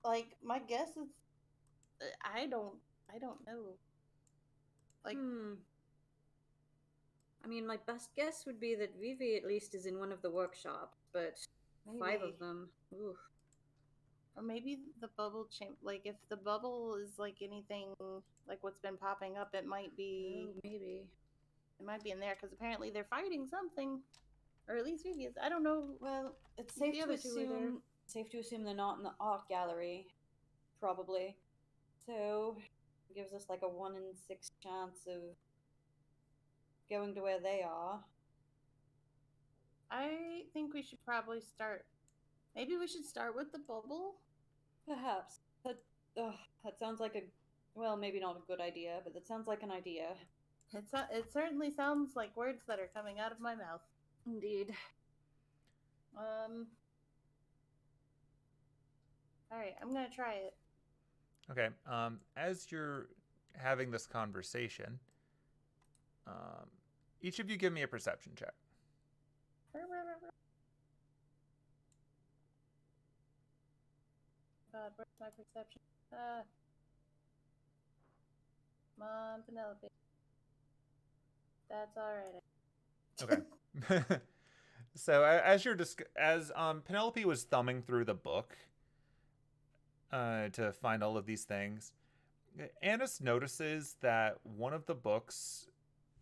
Like, my guess is, I don't know. Like, I mean, my best guess would be that Vivi at least is in one of the workshops, but maybe. 5 of them. Oof. Or maybe the bubble like, if the bubble is like anything like what's been popping up, it might be. Oh, maybe. It might be in there because apparently they're fighting something, or at least Vivi is. I don't know. Well, it's safe The to other two are there. assume they're not in the art gallery, probably. So it gives us like a 1 in 6 chance of going to where they are. I think we should probably start. Maybe we should start with the bubble. Perhaps. That sounds like a, well, maybe not a good idea, but that sounds like an idea. It certainly sounds like words that are coming out of my mouth. Indeed. All right, I'm gonna try it. Okay. As you're having this conversation, each of you give me a perception check. God, where's my perception? Come on, Penelope. That's all right. Okay. So as Penelope was thumbing through the book to find all of these things, Anise notices that one of the books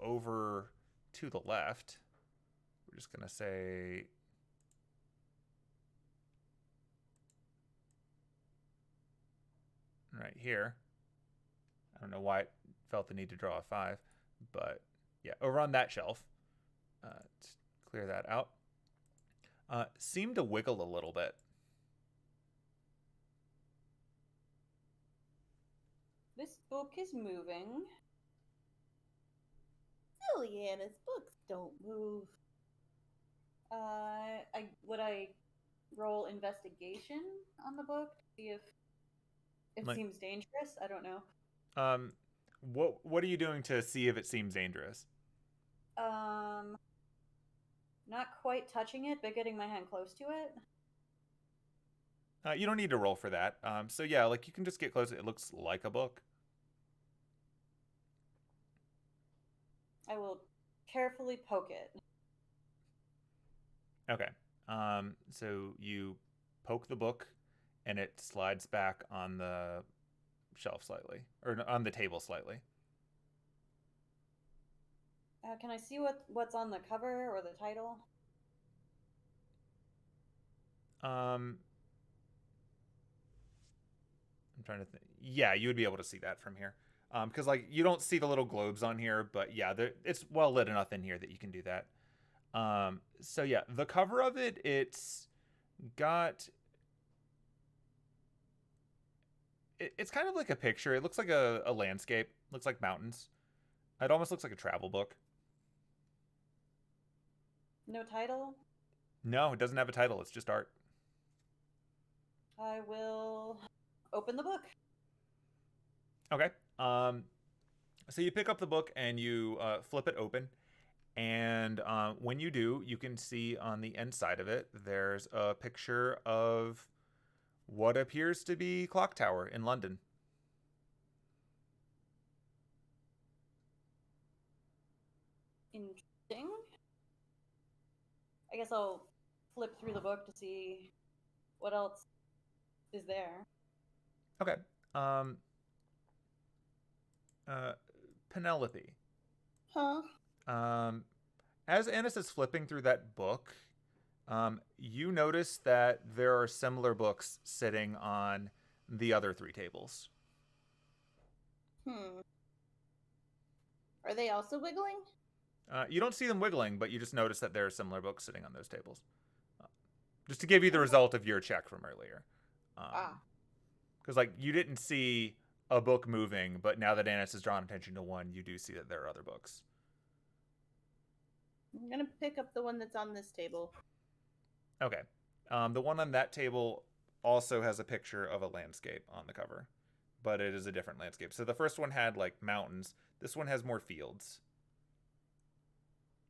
over to the left, we're just gonna say right here. I don't know why it felt the need to draw a 5, but yeah, over on that shelf. Let's clear that out. Seemed to wiggle a little bit. This book is moving. Silly Anna's books don't move. Would I roll investigation on the book to see if it seems dangerous? I don't know. What are you doing to see if it seems dangerous? Not quite touching it, but getting my hand close to it. You don't need to roll for that. So yeah, like you can just get close. It looks like a book. I will carefully poke it. Okay. So you poke the book, and it slides back on the shelf slightly, or on the table slightly. Can I see what's on the cover or the title? I'm trying to think. Yeah, you would be able to see that from here. Because like you don't see the little globes on here, but yeah, it's well lit enough in here that you can do that. So yeah, the cover of it, it's got. It's kind of like a picture. It looks like a landscape. Looks like mountains. It almost looks like a travel book. No title? No, it doesn't have a title. It's just art. I will open the book. Okay. So you pick up the book and you flip it open. And when you do, you can see on the inside of it, there's a picture of what appears to be Clock Tower in London. Interesting. I guess I'll flip through the book to see what else is there. Okay. Penelope. Huh? As Anise is flipping through that book, you notice that there are similar books sitting on the other 3 tables. Are they also wiggling? You don't see them wiggling, but you just notice that there are similar books sitting on those tables. Just to give you the result of your check from earlier. Because like you didn't see a book moving, but now that Anise has drawn attention to one, you do see that there are other books. I'm gonna pick up the one that's on this table. Okay. The one on that table also has a picture of a landscape on the cover, but it is a different landscape. So the first one had like mountains. This one has more fields.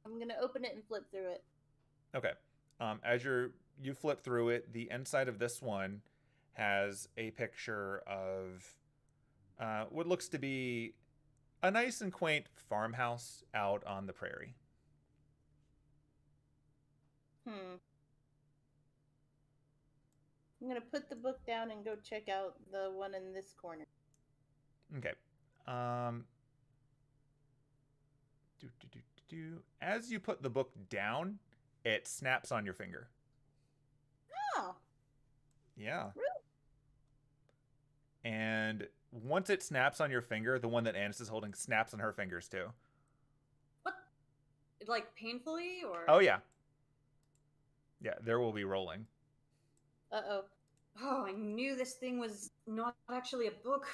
I'm gonna open it and flip through it. Okay. As you flip through it, the inside of this one has a picture of what looks to be a nice and quaint farmhouse out on the prairie. I'm gonna put the book down and go check out the one in this corner. Okay. As you put the book down, it snaps on your finger. Oh. Yeah. Really? And once it snaps on your finger, the one that Anise is holding snaps on her fingers too. What? Like painfully, or? Oh yeah. Yeah, there will be rolling. Uh-oh. Oh, I knew this thing was not actually a book.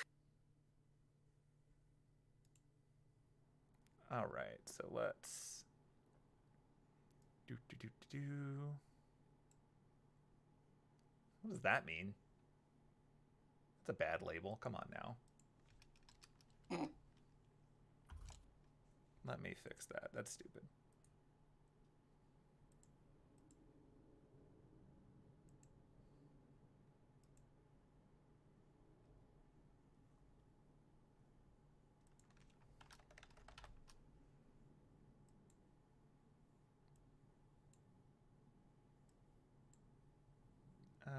All right, so let's do. What does that mean? That's a bad label. Come on now. Let me fix that. That's stupid.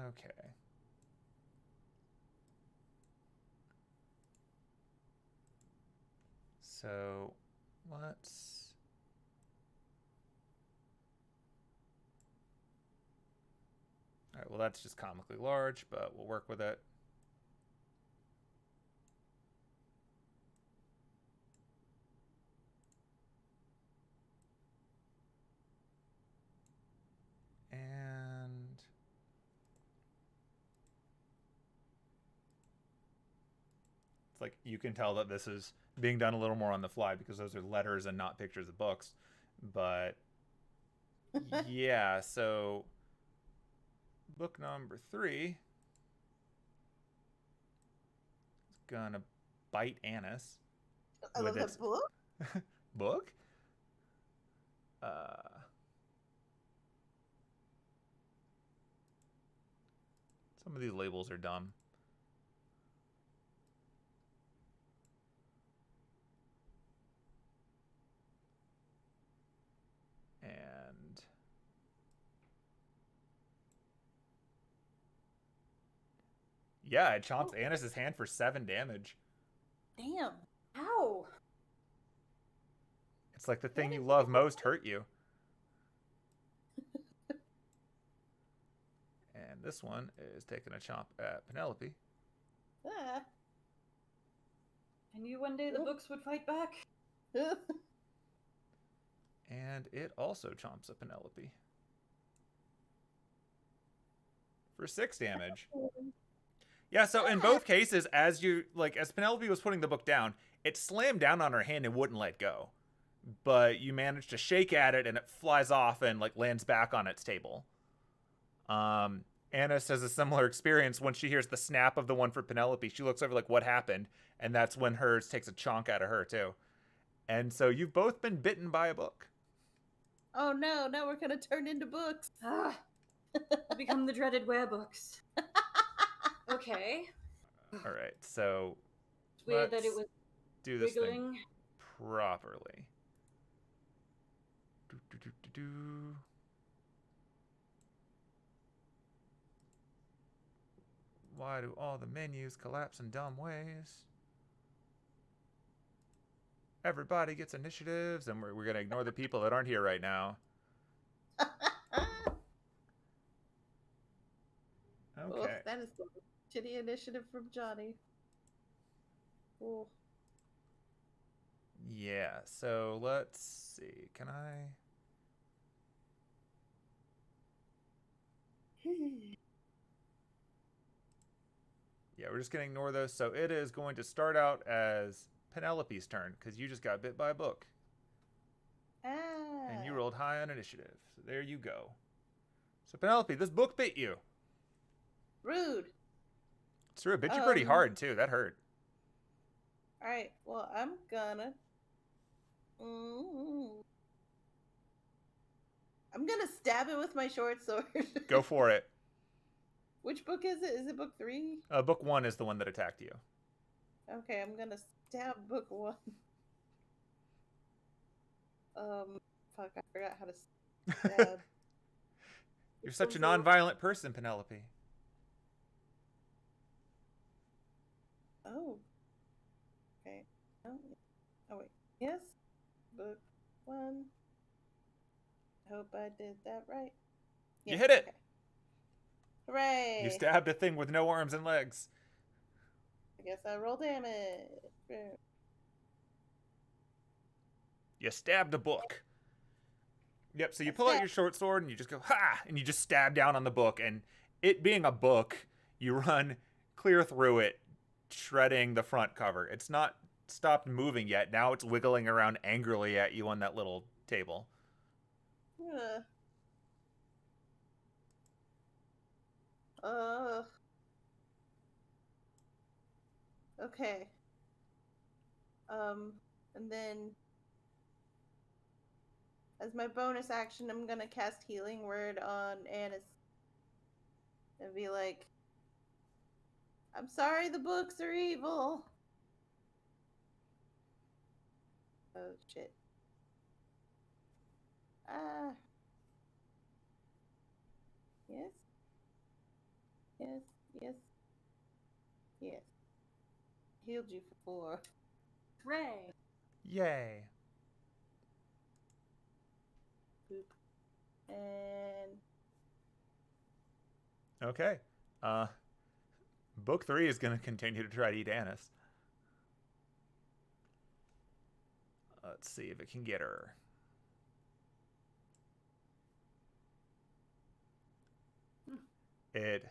Okay. So let's... All right, well, that's just comically large, but we'll work with it. And... it's like you can tell that this is being done a little more on the fly because those are letters and not pictures of books. But yeah, so book number 3 is gonna bite Anise. I love that book. Book? Some of these labels are dumb. And yeah, it chomps Anise's hand for 7 damage. Damn. Ow! It's like the thing you love most hurt you. And this one is taking a chomp at Penelope. Ah. I knew one day the books would fight back. And it also chomps at Penelope. For 6 damage. Yeah, so in both cases, as Penelope was putting the book down, it slammed down on her hand and wouldn't let go. But you managed to shake at it and it flies off and lands back on its table. Anise has a similar experience when she hears the snap of the one for Penelope. She looks over what happened, and that's when hers takes a chunk out of her too. And so you've both been bitten by a book. Oh no, now we're gonna turn into books. Become the dreaded werebooks. Okay. All right, so it's weird that it was do this wiggling. thing properly. Why do all the menus collapse in dumb ways? Everybody gets initiatives, and we're going to ignore the people that aren't here right now. Okay. Oof, that is the shitty initiative from Johnny. Ooh. Yeah, so let's see. Can I... yeah, we're just going to ignore those. So it is going to start out as Penelope's turn, because you just got bit by a book. And you rolled high on initiative. So there you go. So Penelope, this book bit you. Rude. It's true. It bit you pretty hard, too. That hurt. Alright, well, I'm gonna... I'm gonna stab it with my short sword. Go for it. Which book is it? Is it book 3? Book 1 is the one that attacked you. Okay, I'm gonna stab book 1. Fuck, I forgot how to stab. You're such a non-violent person, Penelope. Oh. Okay. Oh, wait. Yes. Book 1. Hope I did that right. You hit it! Okay. Hooray! You stabbed a thing with no arms and legs. I guess I roll damage. You stabbed a book. Yep, so you pull out your short sword and you just go, ha! And you just stab down on the book. And it being a book, you run clear through it, shredding the front cover. It's not stopped moving yet. Now it's wiggling around angrily at you on that little table. Okay. And then as my bonus action, I'm gonna cast Healing Word on Anise and be like, I'm sorry the books are evil. Oh, shit. Yes. Yes, yes, yes. Healed you for 4. Hooray! Yay. Boop. And Okay. Book 3 is going to continue to try to eat Anise. Let's see if it can get her. It,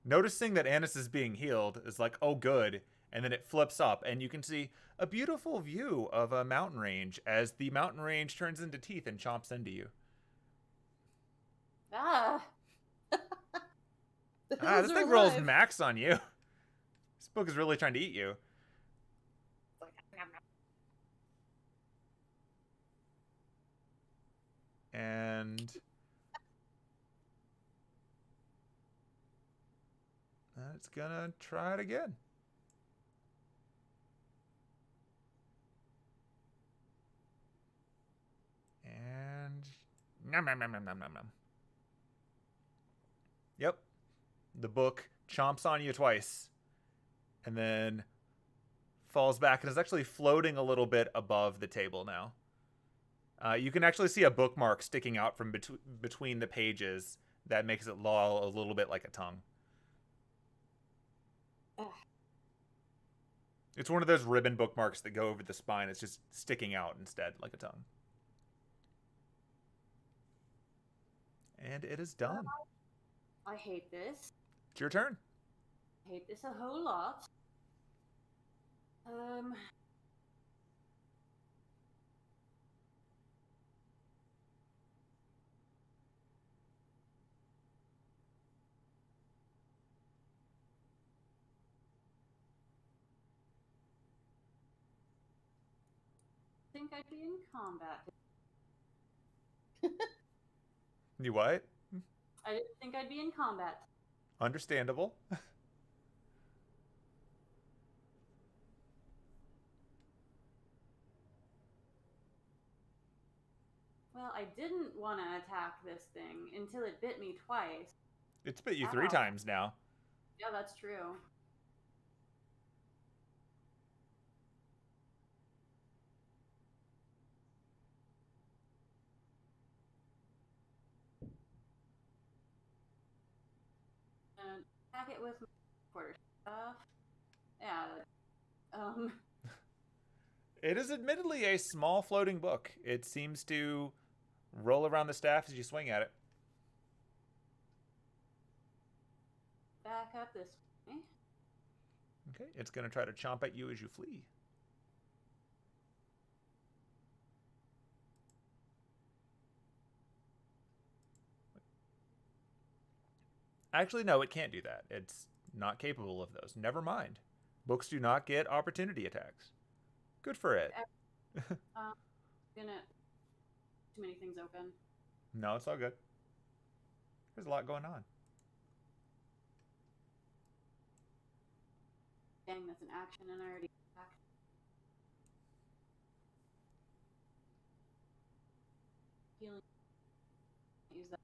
noticing that Anise is being healed, is like, oh good, and then it flips up, and you can see a beautiful view of a mountain range as the mountain range turns into teeth and chomps into you. Ah! This thing rolls max on you. This book is really trying to eat you. And it's gonna try it again. And nom nom nom nom nom nom nom. Yep. The book chomps on you twice. And then falls back and is actually floating a little bit above the table now. You can actually see a bookmark sticking out from between the pages that makes it loll a little bit like a tongue. Ugh. It's one of those ribbon bookmarks that go over the spine. It's just sticking out instead like a tongue. And it is done. I hate this. It's your turn. I hate this a whole lot. I think I'd be in combat. You what? I didn't think I'd be in combat. Understandable. Well, I didn't want to attack this thing until it bit me twice. It's bit you 3 times now. Yeah, that's true. And attack it with my quarter staff. Yeah. It is admittedly a small floating book. It seems to roll around the staff as you swing at it. Back up this way. Okay, it's going to try to chomp at you as you flee. Actually, no, it can't do that. It's not capable of those. Never mind. Books do not get opportunity attacks. Good for it. Gonna too many things open. No, it's all good. There's a lot going on. Dang, that's an action, and I already healing. Use that.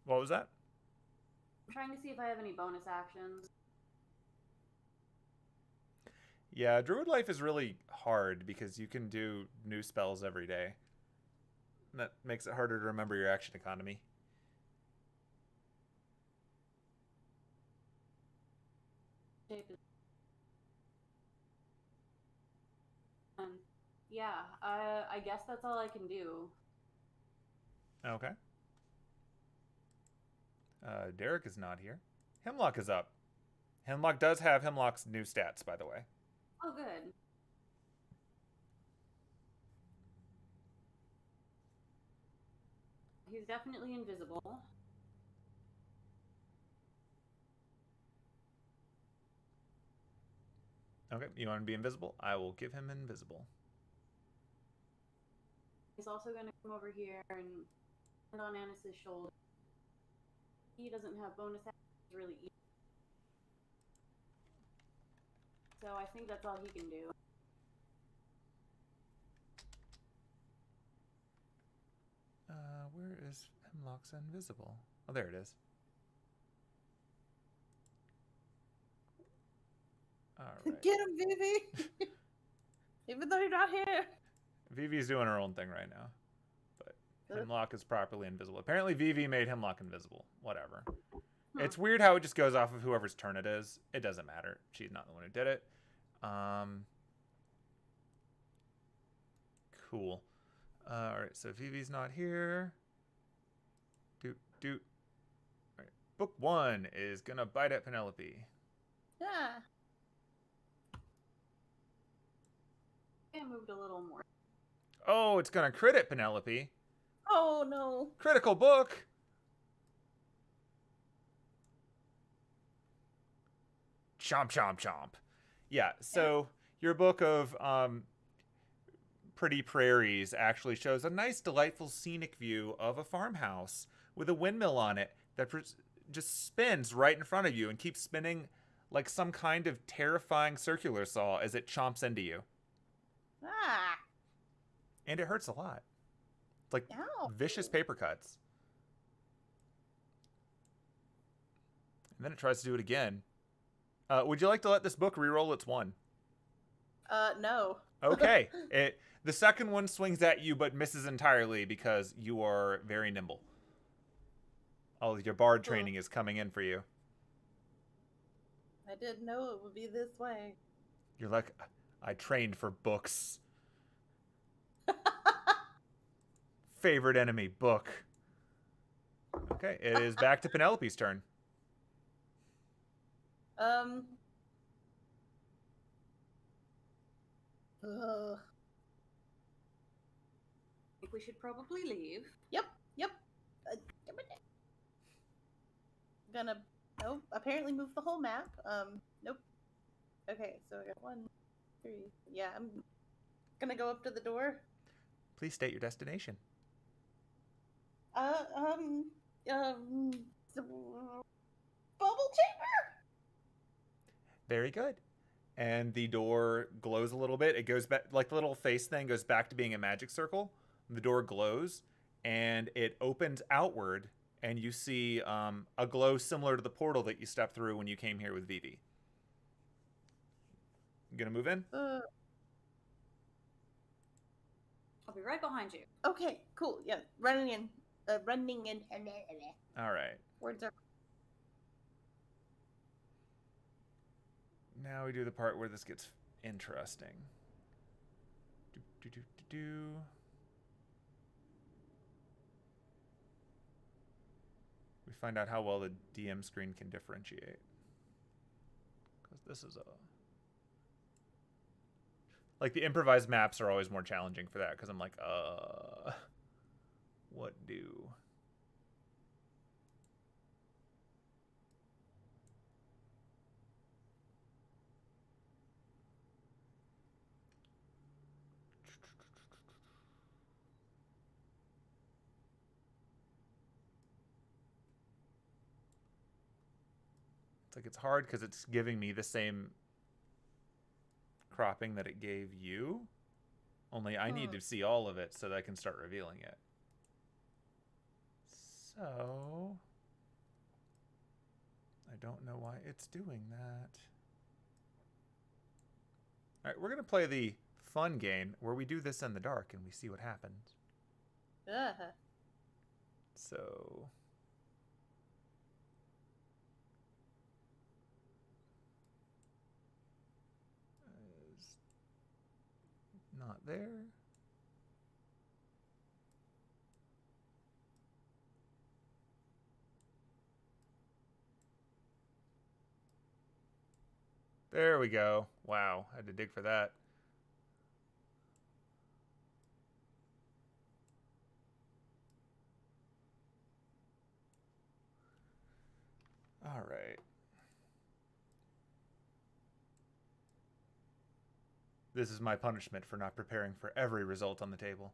What was that? I'm trying to see if I have any bonus actions. Yeah, druid life is really hard because you can do new spells every day. And that makes it harder to remember your action economy. Yeah, I guess that's all I can do. Okay. Derek is not here. Hemlock is up. Hemlock does have Hemlock's new stats, by the way. Oh, good. He's definitely invisible. Okay, you want to be invisible? I will give him invisible. He's also going to come over here and land on Anise's shoulder. He doesn't have bonus actions really either. So I think that's all he can do. Where is Hemlock's invisible? Oh, there it is. All right. Get him, Vivi! Even though you're not here. Vivi's doing her own thing right now. But Hemlock is properly invisible. Apparently Vivi made Hemlock invisible. Whatever. It's weird how it just goes off of whoever's turn it is. It doesn't matter. She's not the one who did it. Cool. Alright, so Vivi's not here. Doot. Alright. Book 1 is gonna bite at Penelope. Yeah. I moved a little more. Oh, it's gonna crit at Penelope. Oh, no. Critical book! Chomp, chomp, chomp. Yeah, so your book of Pretty Prairies actually shows a nice, delightful scenic view of a farmhouse with a windmill on it that just spins right in front of you and keeps spinning like some kind of terrifying circular saw as it chomps into you. Ah. And it hurts a lot. It's like Ow. vicious paper cuts. And then it tries to do it again. Would you like to let this book reroll its one? No. Okay. The second one swings at you but misses entirely because you are very nimble. All of your bard training is coming in for you. I didn't know it would be this way. You're like, I trained for books. Favorite enemy book. Okay, it is back to Penelope's turn. I think we should probably leave. Yep. Gonna, apparently move the whole map. Nope. Okay, so I got 1, 3. Yeah, I'm gonna go up to the door. Please state your destination. The bubble chamber. Very good. And the door glows a little bit. It goes back, like the little face thing goes back to being a magic circle. The door glows, and it opens outward, and you see a glow similar to the portal that you stepped through when you came here with Vivi. You gonna move in? I'll be right behind you. Okay, cool. Yeah, running in. All right. Words are. Now we do the part where this gets interesting. We find out how well the DM screen can differentiate. Because this is like the improvised maps are always more challenging for that because I'm like, what do? It's like it's hard because it's giving me the same cropping that it gave you. Only I need to see all of it so that I can start revealing it. So I don't know why it's doing that. All right, we're going to play the fun game where we do this in the dark and we see what happens. So is not there. There we go. Wow, I had to dig for that. All right. This is my punishment for not preparing for every result on the table.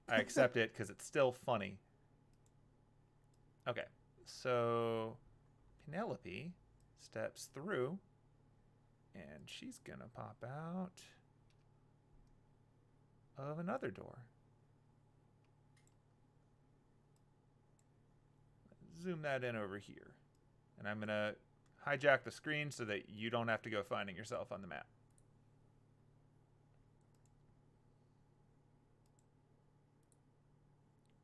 I accept it because it's still funny. Okay, so Penelope steps through, and she's gonna pop out of another door. Zoom that in over here. And I'm gonna hijack the screen so that you don't have to go finding yourself on the map.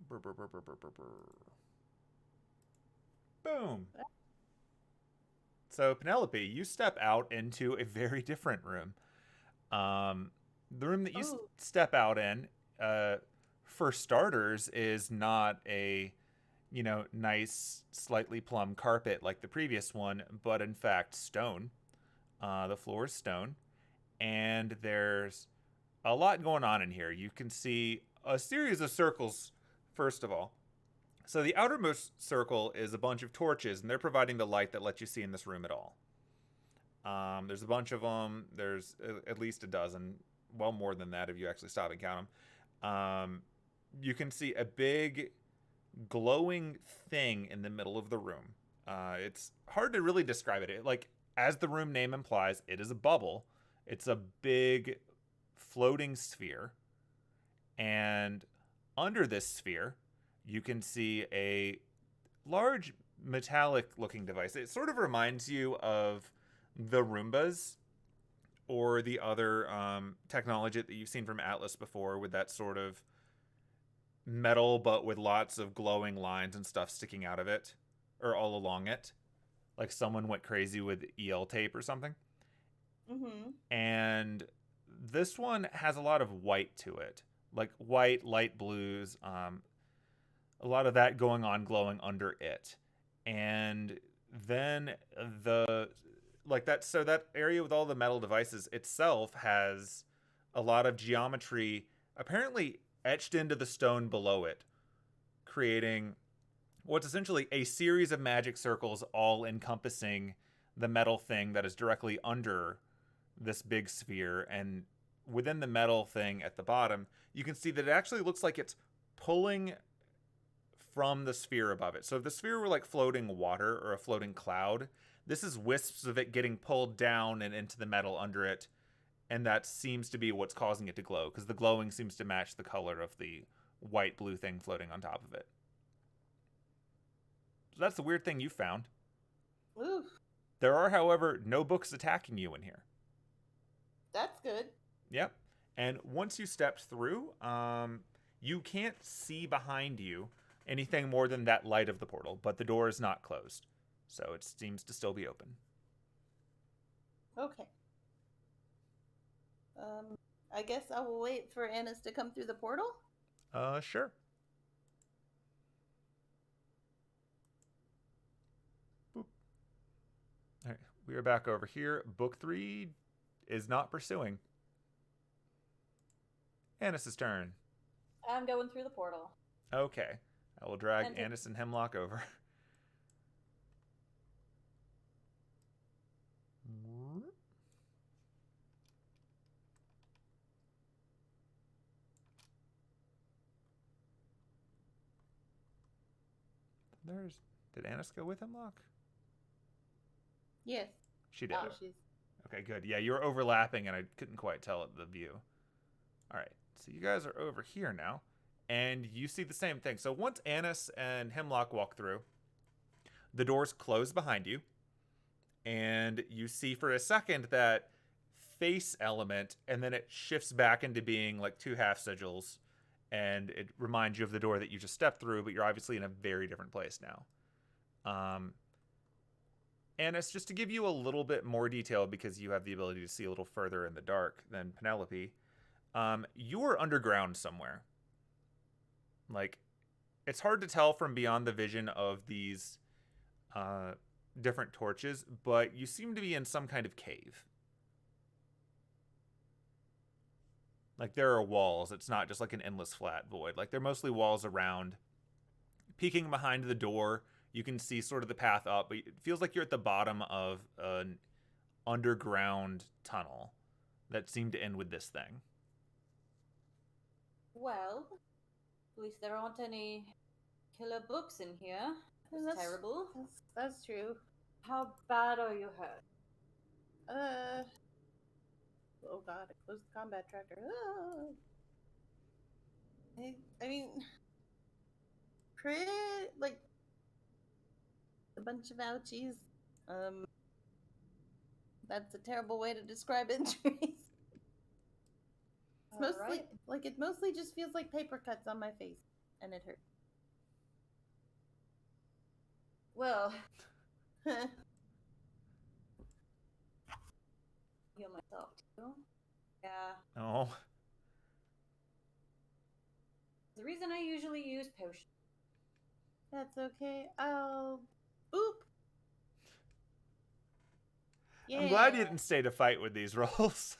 Brr, brr, brr, brr, brr, brr, brr. Boom. So Penelope, you step out into a very different room. The room that you step out in, for starters, is not a, nice, slightly plumb carpet like the previous one, but in fact stone. The floor is stone, and there's a lot going on in here. You can see a series of circles, first of all. So the outermost circle is a bunch of torches, and they're providing the light that lets you see in this room at all. There's a bunch of them. There's at least a dozen. Well, more than that if you actually stop and count them. You can see a big glowing thing in the middle of the room. It's hard to really describe it. As the room name implies, it is a bubble. It's a big floating sphere. And under this sphere, you can see a large metallic looking device. It sort of reminds you of the Roombas or the other technology that you've seen from Atlas before, with that sort of metal but with lots of glowing lines and stuff sticking out of it or all along it, like someone went crazy with EL tape or something. And this one has a lot of white to it, like white, light blues, a lot of that going on glowing under it. And then that area with all the metal devices itself has a lot of geometry apparently etched into the stone below it, creating what's essentially a series of magic circles all encompassing the metal thing that is directly under this big sphere. And within the metal thing at the bottom, you can see that it actually looks like it's pulling from the sphere above it. So if the sphere were like floating water or a floating cloud, this is wisps of it getting pulled down and into the metal under it. And that seems to be what's causing it to glow, because the glowing seems to match the color of the white blue thing floating on top of it. So that's the weird thing you found. Oof. There are, however, no books attacking you in here. That's good. Yep. And once you stepped through, you can't see behind you anything more than that light of the portal, but the door is not closed, so it seems to still be open. Okay. I guess I will wait for Anise to come through the portal. Sure. Boop. All right, we are back over here. Book 3 is not pursuing. Anise's turn. I'm going through the portal. Okay. I will drag And Anise and Hemlock over. Did Anise go with Hemlock? Yes. She did. Oh, she's... Okay, good. Yeah, you were overlapping, and I couldn't quite tell at the view. All right, so you guys are over here now, and you see the same thing. So once Anise and Hemlock walk through, the doors close behind you, and you see for a second that face element, and then it shifts back into being like two half sigils, and it reminds you of the door that you just stepped through, but you're obviously in a very different place now. Anise, just to give you a little bit more detail because you have the ability to see a little further in the dark than Penelope, you're underground somewhere. Like, it's hard to tell from beyond the vision of these different torches, but you seem to be in some kind of cave. Like, there are walls. It's not just like an endless flat void. Like, they're mostly walls around. Peeking behind the door, you can see sort of the path up, but it feels like you're at the bottom of an underground tunnel that seemed to end with this thing. Well, at least there aren't any killer books in here. That's terrible. That's true. How bad are you hurt? Oh god, I closed the combat tracker. I mean, pretty, like, a bunch of ouchies. That's a terrible way to describe injuries. It's mostly, Alright. like, it mostly just feels like paper cuts on my face, and it hurts. Well, heal myself too. Yeah. Oh. The reason I usually use potions. That's okay. I'll... Boop! Yeah. I'm glad you didn't stay to fight with these rolls.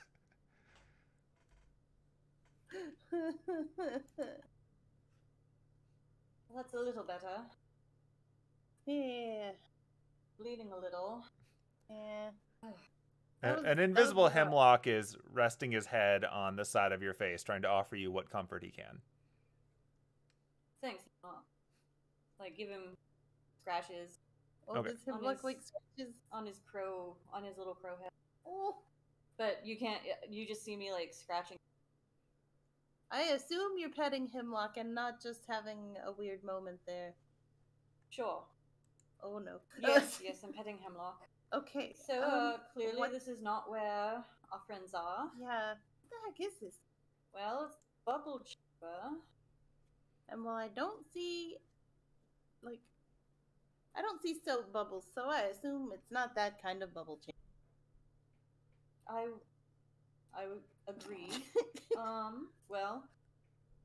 That's a little better. Yeah. Bleeding a little. Yeah. An invisible Hemlock is resting his head on the side of your face, trying to offer you what comfort he can. Thanks. Like, give him scratches. Oh, Okay. does him On look his- like scratches? On his little crow head. Oh. But you can't, you just see me, like, scratching. I assume you're petting Hemlock and not just having a weird moment there. Sure. Oh no. Yes, yes, I'm petting Hemlock. Okay. So, clearly what? this is not where our friends are. Yeah. What the heck is this? Well, it's Bubble Chamber. And while I don't see, like, I don't see soap bubbles, so I assume it's not that kind of bubble chamber. I would agree. Well,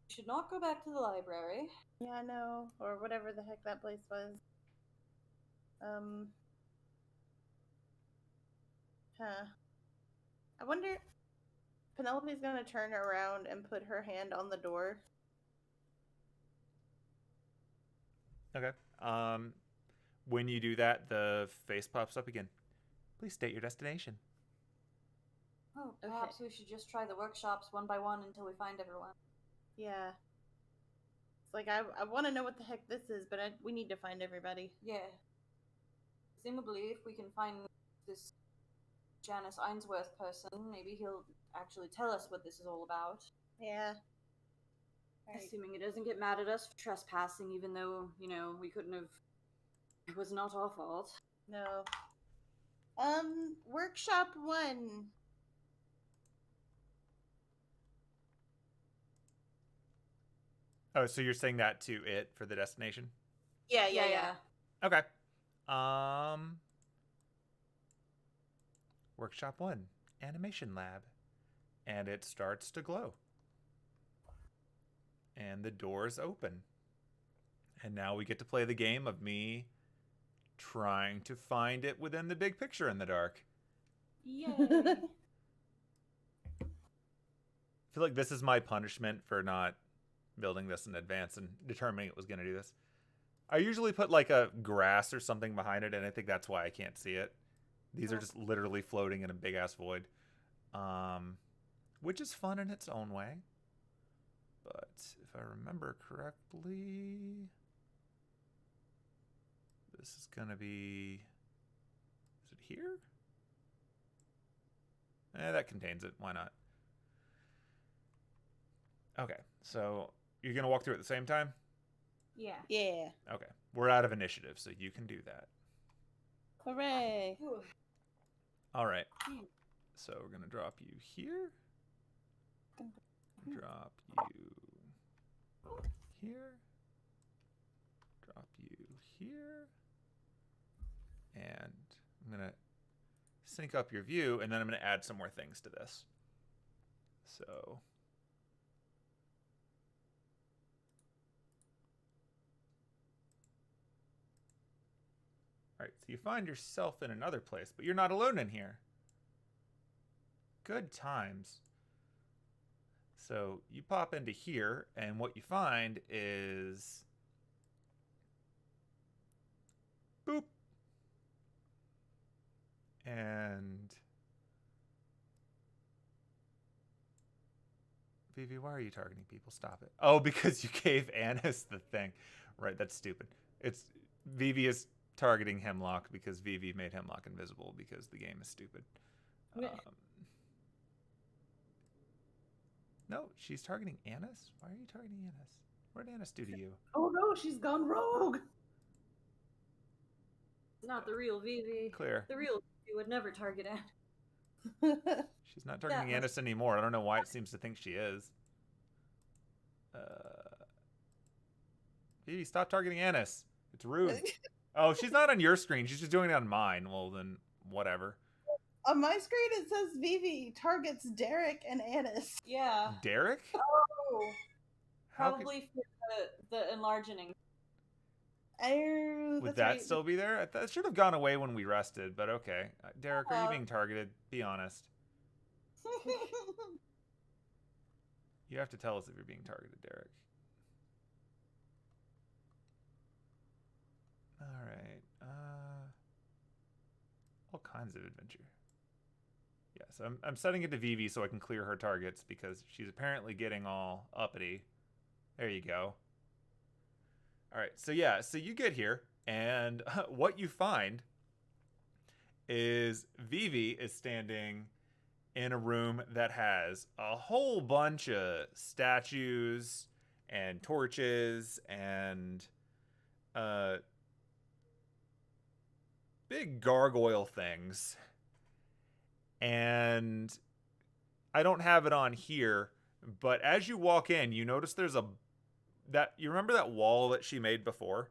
you should not go back to the library. Yeah, I know. Or whatever the heck that place was. Huh. I wonder... Penelope's gonna turn around and put her hand on the door. Okay. When you do that, the face pops up again. Please state your destination. Oh, perhaps we should just try the workshops one by one until we find everyone. Yeah. It's like, I want to know what the heck this is, but we need to find everybody. Yeah. Presumably, if we can find this Janice Ainsworth person, maybe he'll actually tell us what this is all about. Yeah. Right. Assuming he doesn't get mad at us for trespassing, even though, you know, we couldn't have... It was not our fault. No. Workshop 1. Oh, so you're saying that to it for the destination? Yeah. Okay. Workshop 1, Animation Lab. And it starts to glow. And the doors open. And now we get to play the game of me trying to find it within the big picture in the dark. Yay! I feel like this is my punishment for not building this in advance and determining it was going to do this. I usually put like a grass or something behind it, and I think that's why I can't see it. These are just literally floating in a big ass void, which is fun in its own way. But if I remember correctly, this is going to be... Is it here? That contains it. Why not? Okay, so you're going to walk through at the same time? Yeah. Yeah. Okay, we're out of initiative, so you can do that. Hooray. All right, so we're going to drop you here. Drop you here. Drop you here. And I'm going to sync up your view, and then I'm going to add some more things to this. So... All right, so you find yourself in another place, but you're not alone in here. Good times. So you pop into here, and what you find is... Boop. And... Vivi, why are you targeting people? Stop it. Oh, because you gave Anise the thing. Right, that's stupid. It's... Vivi is targeting Hemlock because Vivi made Hemlock invisible because the game is stupid. No, she's targeting Anise? Why are you targeting Anise? What did Anise do to you? Oh no, she's gone rogue. Not the real Vivi. Clear. The real Vivi would never target Anne. She's not targeting Anise anymore. I don't know why it seems to think she is. Vivi, stop targeting Anise. It's rude. Oh, she's not on your screen. She's just doing it on mine. Well, then, whatever. On my screen, it says Vivi targets Derek and Anise. Yeah. Derek? Oh. How Probably for the enlarging. Oh, would that's that right. still be there? That should have gone away when we rested, but okay. Derek, are you being targeted? Be honest. You have to tell us if you're being targeted, Derek. All right. All kinds of adventure. Yeah, so I'm setting it to Vivi so I can clear her targets because she's apparently getting all uppity. There you go. All right, so yeah, so you get here, and what you find is Vivi is standing in a room that has a whole bunch of statues and torches and big gargoyle things. And I don't have it on here, but as you walk in, you notice there's you remember that wall that she made before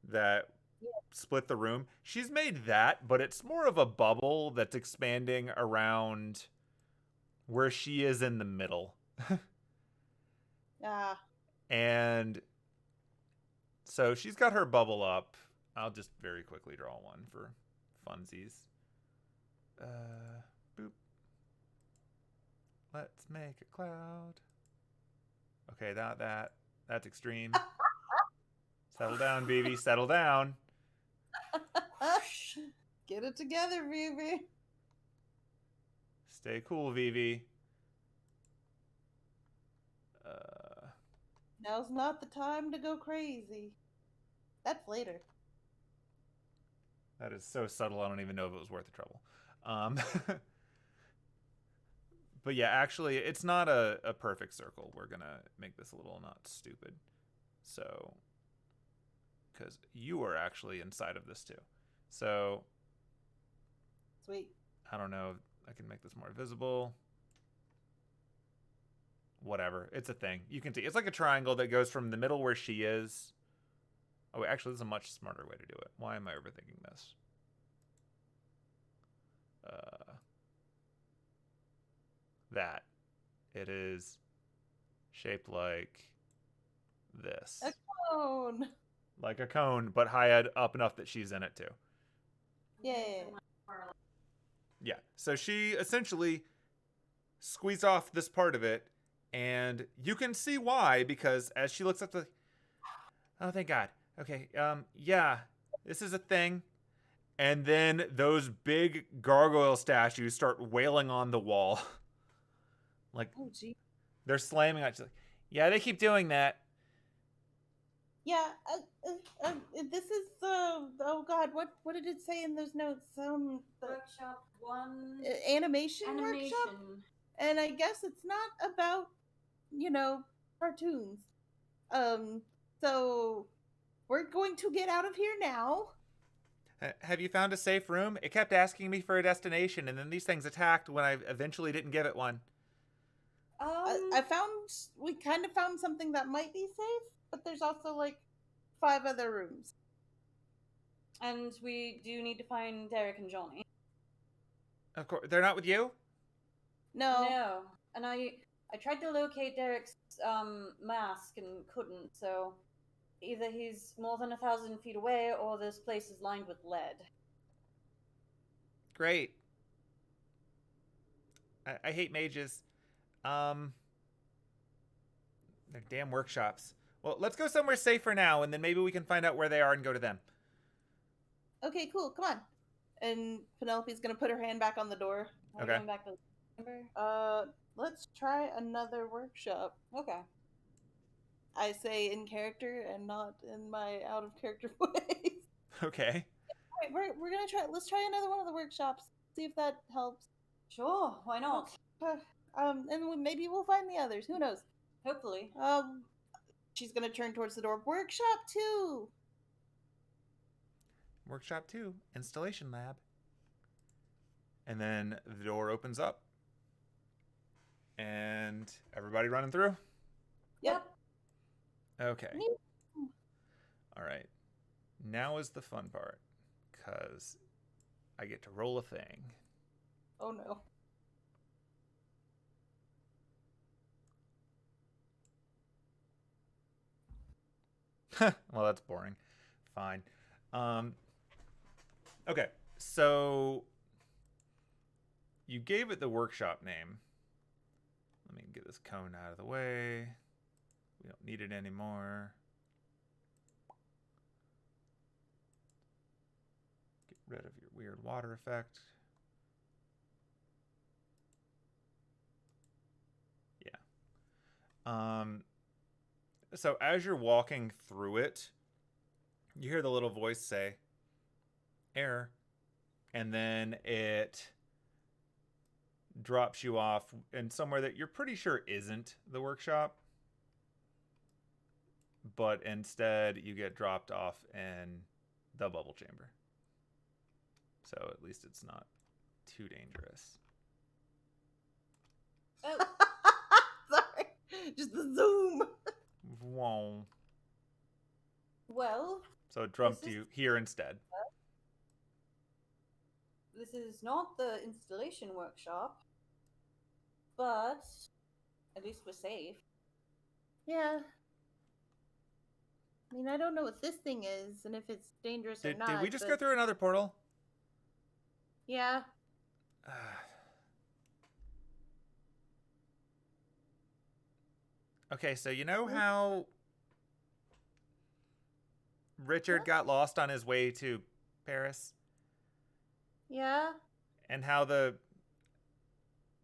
that split the room? She's made that, but it's more of a bubble that's expanding around where she is in the middle. And so she's got her bubble up. I'll just very quickly draw one for funsies. Boop. Let's make a cloud. Okay, that's extreme. Settle down, Vivi. Settle down. Get it together, Vivi. Stay cool, Vivi. Now's not the time to go crazy. That's later. That is so subtle, I don't even know if it was worth the trouble. But yeah, actually, it's not a perfect circle. We're going to make this a little not stupid. So, because you are actually inside of this too. So, Sweet. I don't know if I can make this more visible. Whatever. It's a thing. You can see. It's like a triangle that goes from the middle where she is. Oh, wait, actually, this is a much smarter way to do it. Why am I overthinking this? That. It is shaped like this. A cone. Like a cone, but high up enough that she's in it too. Yeah. Yeah. So she essentially squeezed off this part of it, and you can see why, because as she looks at the... Oh, thank God. Okay, yeah, this is a thing. And then those big gargoyle statues start wailing on the wall. Like, Oh, gee. they're slamming on. She's like, yeah, they keep doing that. Yeah, this is oh god, what did it say in those notes? The Workshop 1. animation workshop, Animation. and I guess it's not about cartoons. Um, so we're going to get out of here now. Have you found a safe room? It kept asking me for a destination, and then these things attacked when I eventually didn't give it one. I found we kind of found something that might be safe, but there's also like 5 other rooms. And we do need to find Derek and Johnny. Of course, they're not with you? No. No. And I tried to locate Derek's mask and couldn't, so either he's more than 1,000 feet away or this place is lined with lead. Great. I hate mages. They're damn workshops. Well, let's go somewhere safe for now, and then maybe we can find out where they are and go to them. Okay, cool. Come on. And Penelope's gonna put her hand back on the door. We're Okay. going back to the chamber. Let's try another workshop. Okay. I say in character and not in my out of character ways. Okay. All right, we're gonna try. Let's try another one of the workshops. See if that helps. Sure, why not? And maybe we'll find the others. Who knows? Hopefully. She's gonna turn towards the door. Workshop 2. Workshop 2, installation lab. And then the door opens up. And everybody running through? Yep. Okay. All right. Now is the fun part, because I get to roll a thing. Oh no. Well, that's boring. Fine. Okay, so you gave it the workshop name. Let me get this cone out of the way. We don't need it anymore. Get rid of your weird water effect. Yeah. So as you're walking through it, you hear the little voice say, "Error," and then it drops you off in somewhere that you're pretty sure isn't the workshop, but instead you get dropped off in the bubble chamber. So at least it's not too dangerous. Oh. Sorry. Just the zoom. Whoa. Well, So it dropped you here instead. this is not the installation workshop, but at least we're safe. Yeah. I mean, I don't know what this thing is and if it's dangerous or not. Did we just go through another portal? Yeah. Okay, so you know how Richard got lost on his way to Paris? Yeah. And how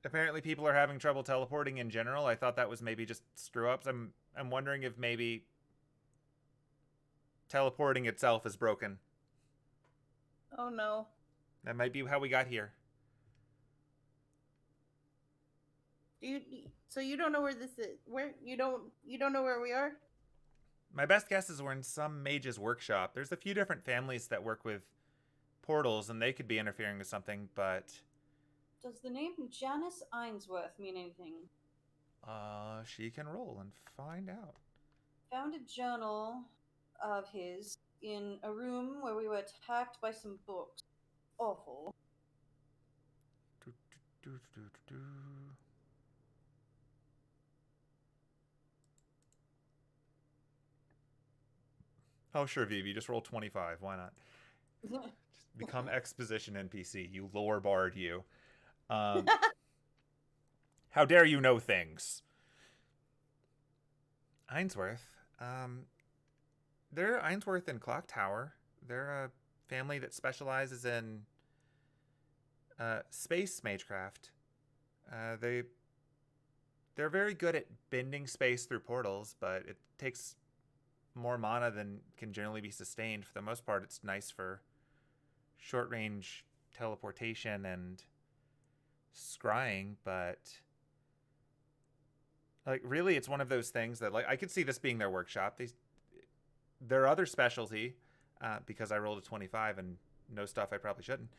apparently people are having trouble teleporting in general. I thought that was maybe just screw-ups. I'm wondering if maybe teleporting itself is broken. Oh no. That might be how we got here. So you don't know where this is? Where you don't know where we are? My best guess is we're in some mage's workshop. There's a few different families that work with portals, and they could be interfering with something, but... Does the name Janice Ainsworth mean anything? She can roll and find out. Found a journal of his in a room where we were attacked by some books. Awful. Oh, sure, Vivi. Just roll 25. Why not? Just become exposition NPC. You lore bard, you. How dare you know things? Ainsworth. They're Ainsworth and Clock Tower. They're a family that specializes in space magecraft. They're very good at bending space through portals, but it takes more mana than can generally be sustained. For the most part, it's nice for short range teleportation and scrying, but like really it's one of those things that like I could see this being their workshop. Their other specialty, because I rolled a 25 and no stuff I probably shouldn't,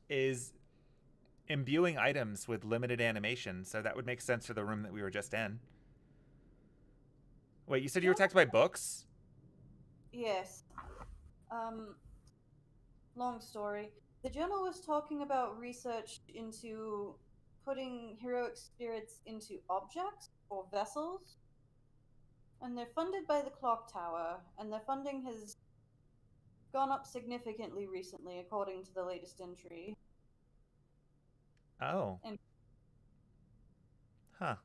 is imbuing items with limited animation. So that would make sense for the room that we were just in. Wait, you said you were attacked by books? Yes. Long story. The journal was talking about research into putting heroic spirits into objects or vessels. And they're funded by the clock tower, and their funding has gone up significantly recently, according to the latest entry. Oh. And huh.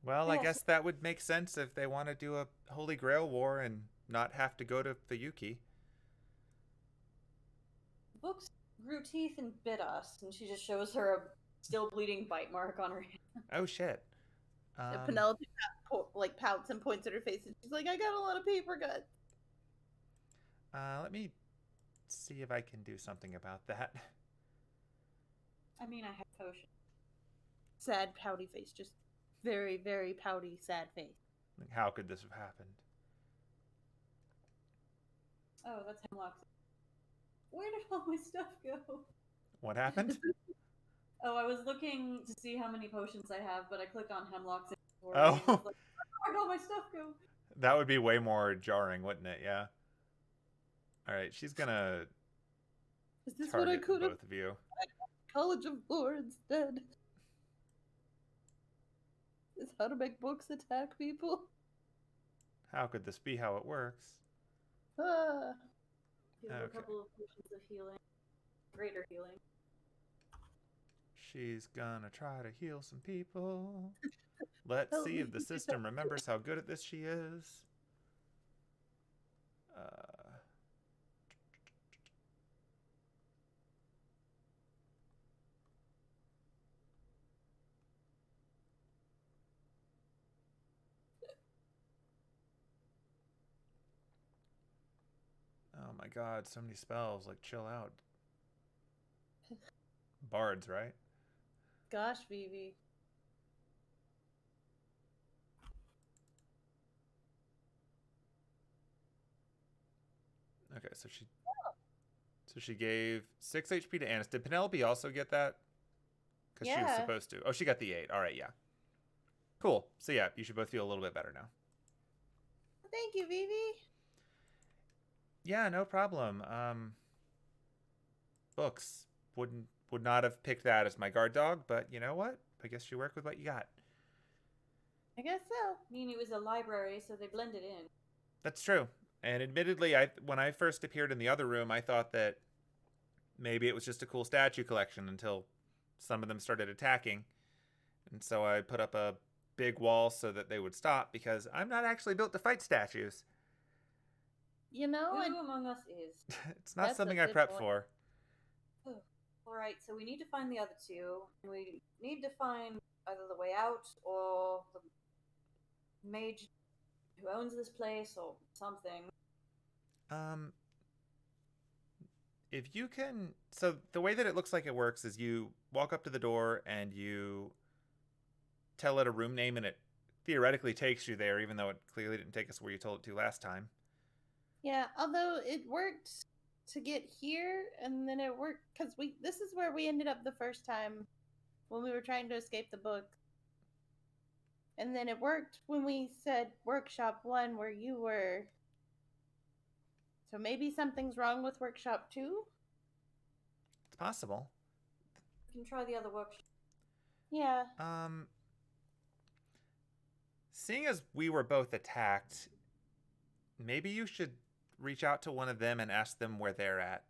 Well, I yes, guess that would make sense if they want to do a Holy Grail war and not have to go to Fuyuki. books grew teeth and bit us, and she just shows her a still bleeding bite mark on her hand. Oh shit. Penelope pouts and points at her face, and she's like, "I got a lot of paper cuts." Let me see if I can do something about that. I mean, I have potions. Sad pouty face, just very, very pouty, sad face. Like, how could this have happened? Oh, that's Hemlock's. Where did all my stuff go? What happened? Oh, I was looking to see how many potions I have, but I clicked on Hemlock's inventory. Oh. And I was like, where'd all my stuff go? That would be way more jarring, wouldn't it? Yeah. All right, she's gonna Is this what I target could have? both of you. College of Lords dead. Is how to make books attack people? How could this be how it works? Ah. Give her Okay. a couple of potions of healing. Greater healing. She's gonna try to heal some people. Let's Help see if me. the system remembers how good at this she is. Oh my god, so many spells. Like, chill out. Bards, right? Gosh, Vivi. Okay, so she gave 6 HP to Anise. Did Penelope also get that? Because she was Yeah. supposed to. Oh, she got the 8. All right, yeah. Cool. So yeah, you should both feel a little bit better now. Thank you, Vivi. Yeah, no problem. Books would not have picked that as my guard dog, but you know what? I guess you work with what you got. I guess so. I mean, it was a library, so they blended in. That's true. And admittedly, when I first appeared in the other room, I thought that maybe it was just a cool statue collection until some of them started attacking. And so I put up a big wall so that they would stop, because I'm not actually built to fight statues. You know, Who among us is? It's not That's something a I good prepped point. for. Alright, so we need to find the other two, and we need to find either the way out or the mage who owns this place or something. If you can, so the way that it looks like it works is you walk up to the door and you tell it a room name, and it theoretically takes you there, even though it clearly didn't take us where you told it to last time. yeah, although it worked to get here, and then it worked because this is where we ended up the first time when we were trying to escape the book. And then it worked when we said workshop 1 where you were. So maybe something's wrong with workshop 2? It's possible. We can try the other workshop. Yeah. Seeing as we were both attacked, maybe you should reach out to one of them and ask them where they're at.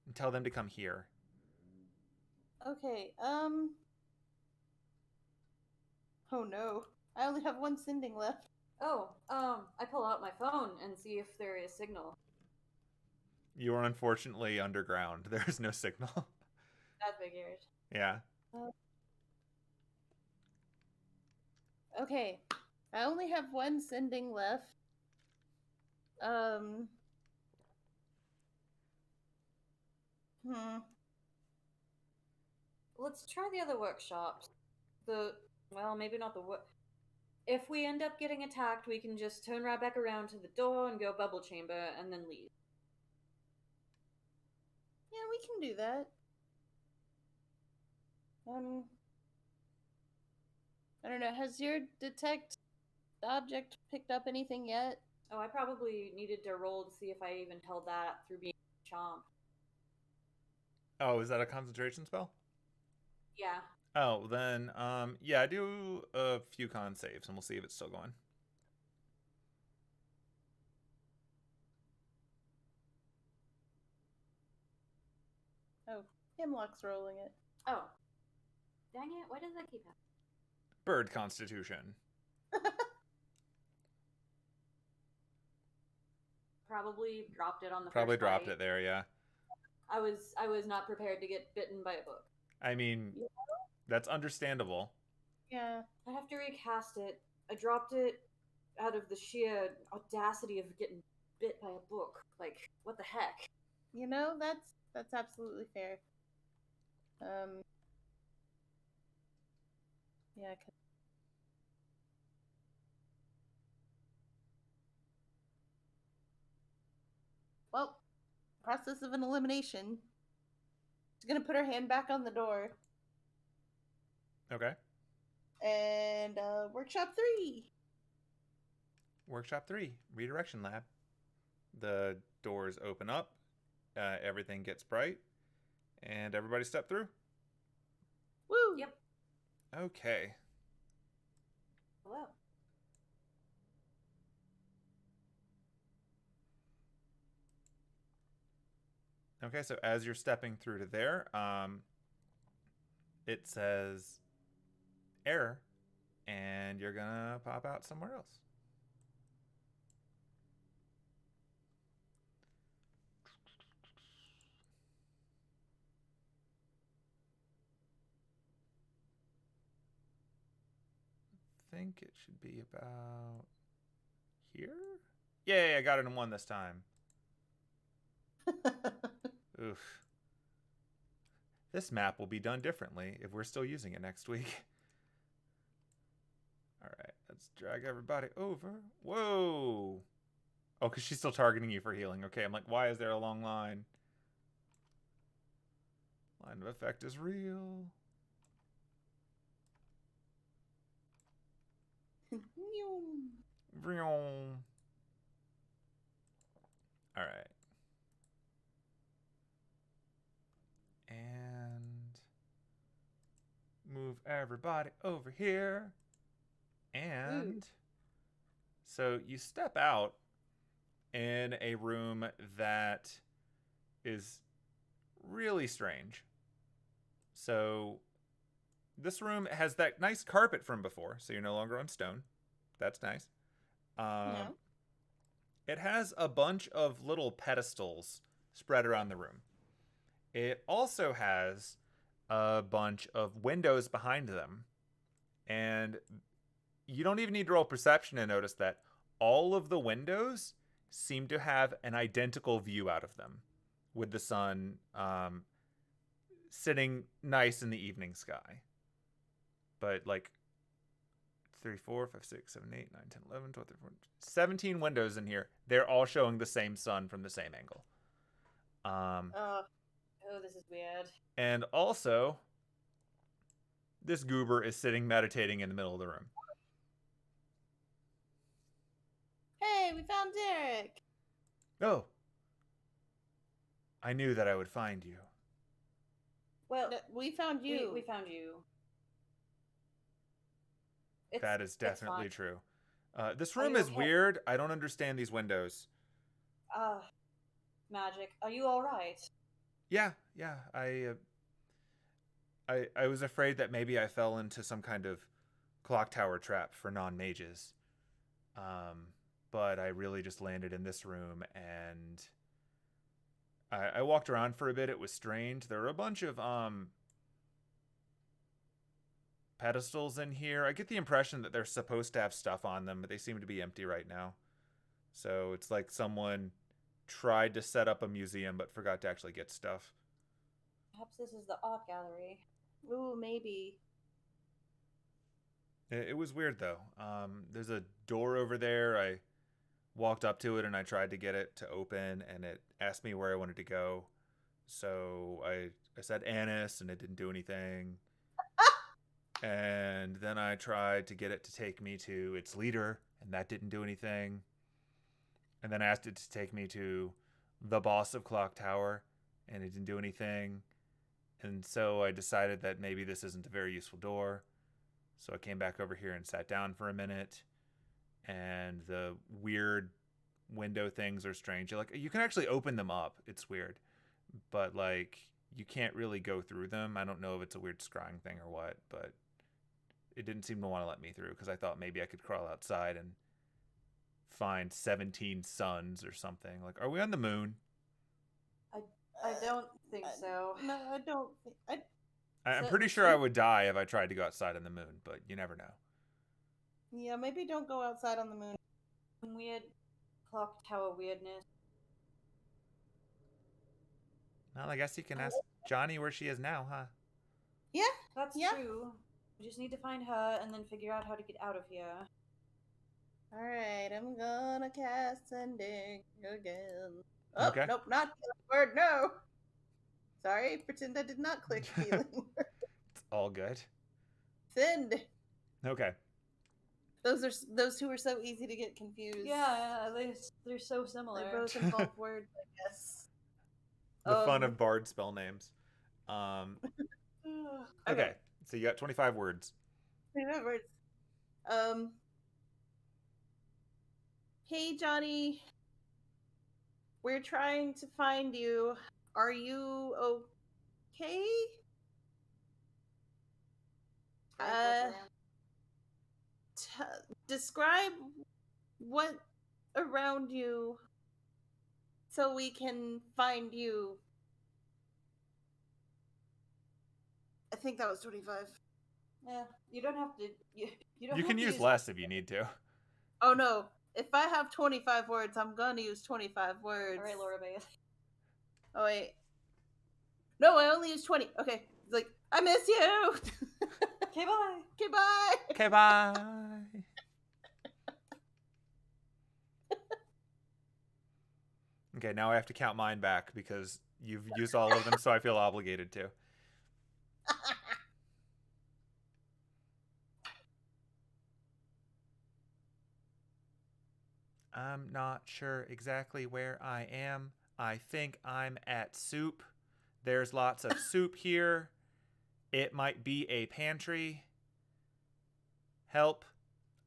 And tell them to come here. Okay, oh no. I only have one sending left. Oh, I pull out my phone and see if there is signal. You are unfortunately underground. There's no signal. That figures. Yeah. Okay, I only have one sending left. Hmm. Let's try the other workshops. Well, maybe not the work. If we end up getting attacked, we can just turn right back around to the door and go bubble chamber and then leave. Yeah, we can do that. I don't know. Has your detect object picked up anything yet? Oh, I probably needed to roll to see if I even held that through being chomped. Oh, is that a concentration spell? Yeah. Oh, then, yeah, I do a few con saves, and we'll see if it's still going. Oh, Hemlock's rolling it. Oh. Dang it, why does that keep happening? Bird constitution. Probably dropped it on the Probably first dropped bite. it there, yeah. I was not prepared to get bitten by a book. I mean, that's understandable. Yeah. I have to recast it. I dropped it out of the sheer audacity of getting bit by a book. Like, what the heck? You know, that's absolutely fair. Yeah. Well, process of an elimination. She's gonna put her hand back on the door. Okay. And workshop 3. Workshop 3, redirection lab. The doors open up, everything gets bright, and everybody step through. Woo! Yep. Okay. Hello. Okay, so as you're stepping through to there, it says error, and you're gonna pop out somewhere else. I think it should be about here. Yay, I got it in one this time. Oof. This map will be done differently if we're still using it next week. All right, let's drag everybody over. Whoa. Oh, because she's still targeting you for healing. Okay, I'm like, why is there a long line? Line of effect is real. Vroom. All right. And move everybody over here. And so you step out in a room that is really strange. So this room has that nice carpet from before, so you're no longer on stone. That's nice. Yeah. It has a bunch of little pedestals spread around the room. It also has a bunch of windows behind them. And you don't even need to roll perception to notice that all of the windows seem to have an identical view out of them, with the sun sitting nice in the evening sky. But like 3, 4, 5, 6, 7, 8, 9, 10, 11, 12, 13, 14, 17 windows in here. They're all showing the same sun from the same angle. Oh, this is weird. And also, this goober is sitting meditating in the middle of the room. Hey, we found Derek. Oh. I knew that I would find you. Well, we found you. We found you. That is definitely true. This room you is okay? weird. I don't understand these windows. Magic. Are you all right? Yeah. I was afraid that maybe I fell into some kind of clock tower trap for non-mages. But I really just landed in this room, and I walked around for a bit. It was strange. There were a bunch of pedestals in here. I get the impression that they're supposed to have stuff on them, but they seem to be empty right now. So it's like someone tried to set up a museum but forgot to actually get stuff. Perhaps this is the art gallery. Ooh, maybe. It was weird though. There's a door over there. I walked up to it and I tried to get it to open, and it asked me where I wanted to go. So I said Anise, and it didn't do anything. And then I tried to get it to take me to its leader, and that didn't do anything. And then I asked it to take me to the boss of Clock Tower, and it didn't do anything. And so I decided that maybe this isn't a very useful door. So I came back over here and sat down for a minute, and the weird window things are strange. Like, you can actually open them up. It's weird. But like, you can't really go through them. I don't know if it's a weird scrying thing or what, but it didn't seem to want to let me through because I thought maybe I could crawl outside and find 17 suns or something. Like, are we on the moon? I don't think so. No, I don't. I'm So- pretty sure I would die if I tried to go outside on the moon, but you never know. Yeah, maybe don't go outside on the moon. Weird clock tower weirdness. Well, I guess you can ask Johnny where she is now, huh? Yeah, That's Yeah. true. We just need to find her and then figure out how to get out of here. all right. I'm gonna cast sending again. Oh, Okay. nope, not healing word. No. Sorry, pretend I did not click healing word. It's all good. Send. Okay. Those two are so easy to get confused. Yeah, they're so They similar. both involve words, I guess. The fun Um, of bard spell names. Okay. So you got 25 words. Remember, hey Johnny, we're trying to find you. Are you okay? Describe what around you so we can find you. I think that was 25. Yeah, you don't have to. You don't. You have can to use less if you need to. Oh no. If I have 25 words, I'm gonna use 25 words. All right, Laura Bailey. Oh wait. No, I only used 20. Okay. It's like, I miss you. Okay, bye. Okay, bye. Okay, bye. Okay, now I have to count mine back because you've used all of them, so I feel obligated to. I'm not sure exactly where I am. I think I'm at soup. There's lots of soup here. It might be a pantry. Help.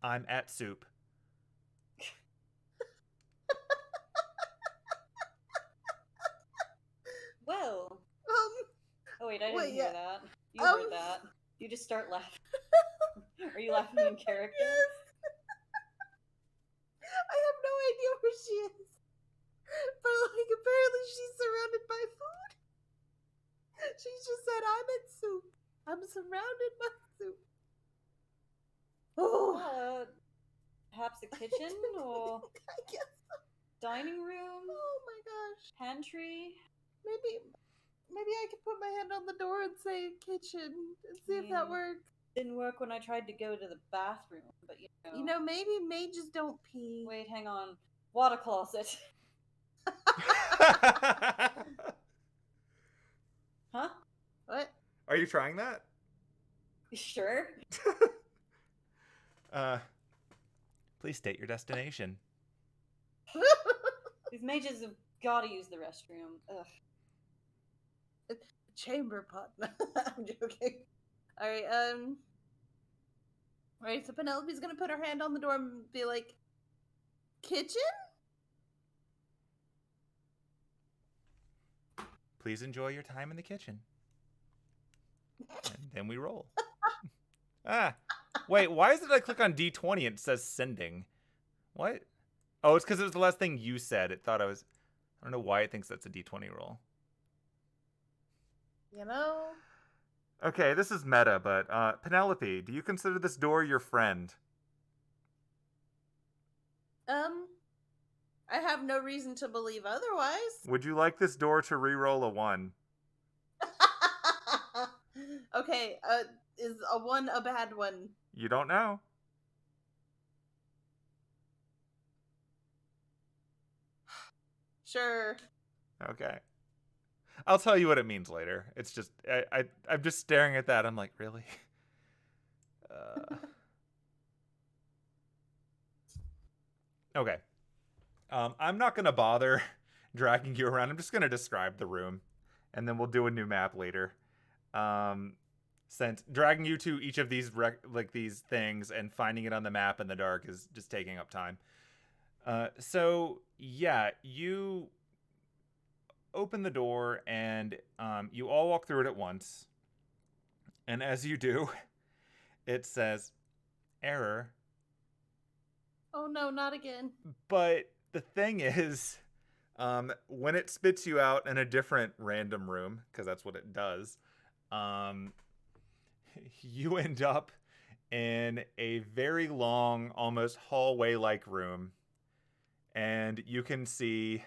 I'm at soup. Well. Oh wait, I didn't Wait, hear yeah. that. You heard that. You just start laughing. Are you laughing in character? Yes. I have no idea where she is. But like apparently she's surrounded by food. She just said I'm at soup. I'm surrounded by soup. Oh, Perhaps a kitchen or I guess so. dining room, Oh my gosh. pantry. Maybe I could put my hand on the door and say kitchen and see if that Yeah. works. Didn't work when I tried to go to the bathroom, but You know, maybe mages don't pee. Wait, hang on. Water closet. Huh? What? Are you trying that? You sure? Please state your destination. These mages have got to use the restroom. Ugh. Chamber pot. I'm joking. Alright, Alright, so Penelope's gonna put her hand on the door and be like, kitchen? Please enjoy your time in the kitchen. And then we roll. Wait, why is it I click on D20 and it says sending? What? Oh, it's because it was the last thing you said. It thought I was... I don't know why it thinks that's a D20 roll. You know? Okay, this is meta, but Penelope, do you consider this door your friend? I have no reason to believe otherwise. Would you like this door to re-roll a 1? Okay, is a 1 a bad one? You don't know. Sure. Okay. I'll tell you what it means later. It's just I'm just staring at that. I'm like, really? Okay. I'm not gonna bother dragging you around. I'm just gonna describe the room, and then we'll do a new map later. Since dragging you to each of these these things and finding it on the map in the dark is just taking up time. So yeah, you open the door and you all walk through it at once. And as you do, it says error. Oh no, not again. But the thing is, when it spits you out in a different random room, because that's what it does, you end up in a very long, almost hallway-like room. And you can see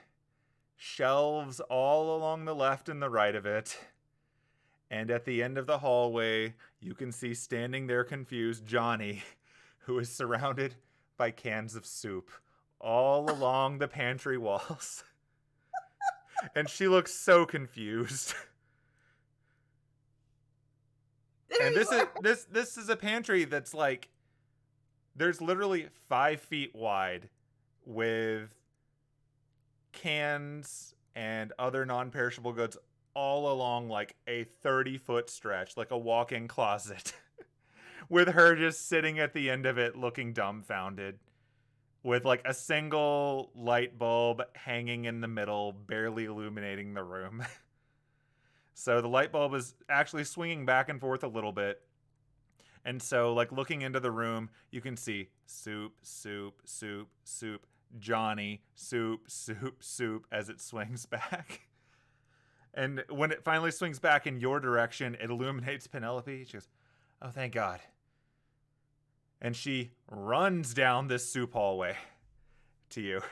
shelves all along the left and the right of it. And at the end of the hallway, you can see standing there confused Johnny, who is surrounded by cans of soup all along the pantry walls. And she looks so confused. And this is a pantry that's like, there's literally 5 feet wide with cans and other non-perishable goods all along like a 30-foot stretch, like a walk-in closet, with her just sitting at the end of it looking dumbfounded, with like a single light bulb hanging in the middle, barely illuminating the room. So the light bulb is actually swinging back and forth a little bit. And so, like, looking into the room, you can see soup, soup, soup, soup, Johnny, soup, soup, soup, as it swings back. And when it finally swings back in your direction, it illuminates Penelope. She goes, oh, thank God. And she runs down this soup hallway to you.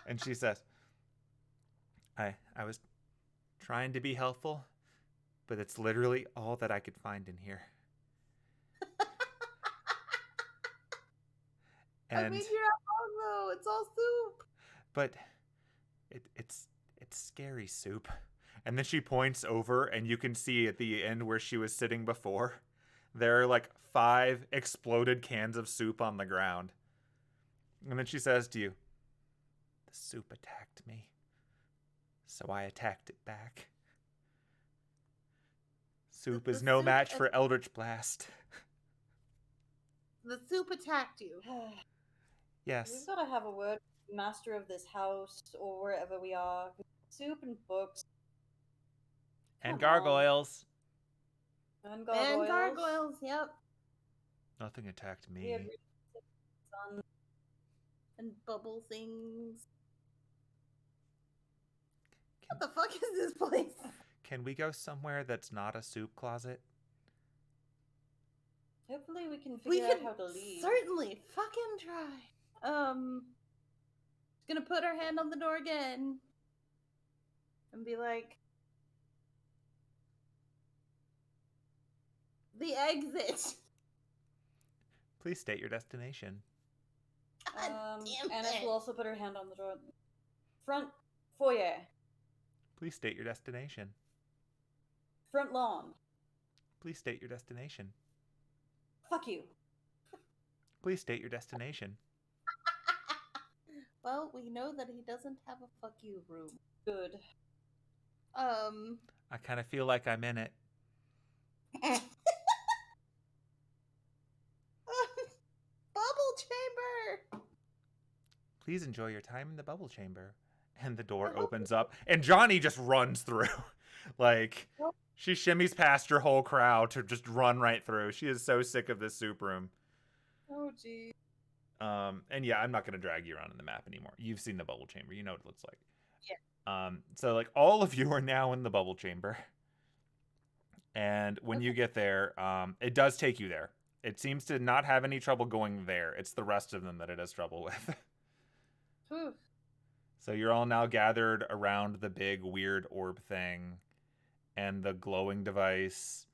And she says, I was trying to be helpful, but it's literally all that I could find in here. I mean, you're not wrong though. It's all soup. But it's scary soup. And then she points over, and you can see at the end where she was sitting before, there are like 5 exploded cans of soup on the ground. And then she says to you, the soup attacked me, so I attacked it back. Soup is no match for Eldritch Blast. The soup attacked you. Yes. We've got to have a word with the master of this house or wherever we are. Soup and books. And gargoyles. And gargoyles. And gargoyles, yep. Nothing attacked me. We have sun. And bubble things. What the fuck is this place? Can we go somewhere that's not a soup closet? Hopefully we can figure out how to leave. Certainly fucking try. Gonna put her hand on the door again. And be like, the exit. Please state your destination. Anise will also put her hand on the door. Front foyer. Please state your destination. Front lawn. Please state your destination. Fuck you. Please state your destination. Well, we know that he doesn't have a fuck you room. Good. I kind of feel like I'm in it. Bubble chamber. Please enjoy your time in the bubble chamber. And the door opens up, and Johnny just runs through. Like, she shimmies past your whole crowd to just run right through. She is so sick of this soup room. Oh, geez. And yeah, I'm not going to drag you around in the map anymore. You've seen the bubble chamber. You know what it looks like. Yeah. So, like, all of you are now in the bubble chamber. And when Okay. you get there, it does take you there. It seems to not have any trouble going there. It's the rest of them that it has trouble with. Whew. So you're all now gathered around the big weird orb thing and the glowing device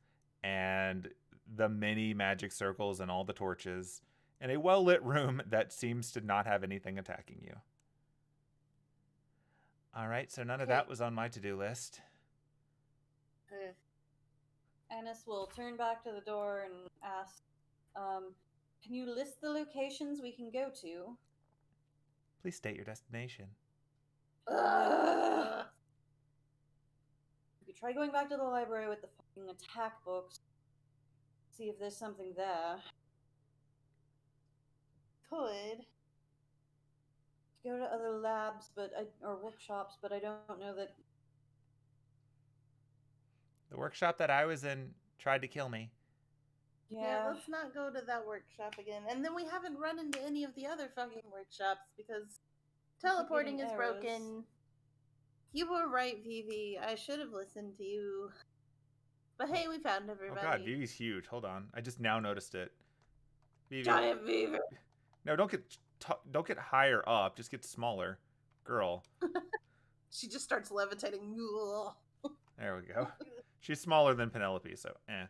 and the many magic circles and all the torches in a well-lit room that seems to not have anything attacking you. All right, so none of Okay. that was on my to-do list. Anise will turn back to the door and ask, can you list the locations we can go to? Please state your destination. Ugh. You could try going back to the library with the fucking attack books. See if there's something there. Could. Go to other labs, or workshops, but I don't know that. The workshop that I was in tried to kill me. Yeah, let's not go to that workshop again. And then we haven't run into any of the other fucking workshops because teleporting is broken. You were right, Vivi. I should have listened to you. But hey, we found everybody. Oh god, Vivi's huge. Hold on. I just now noticed it. Vivi. Giant Vivi. No, don't get higher up. Just get smaller. Girl. She just starts levitating. There we go. She's smaller than Penelope, so eh.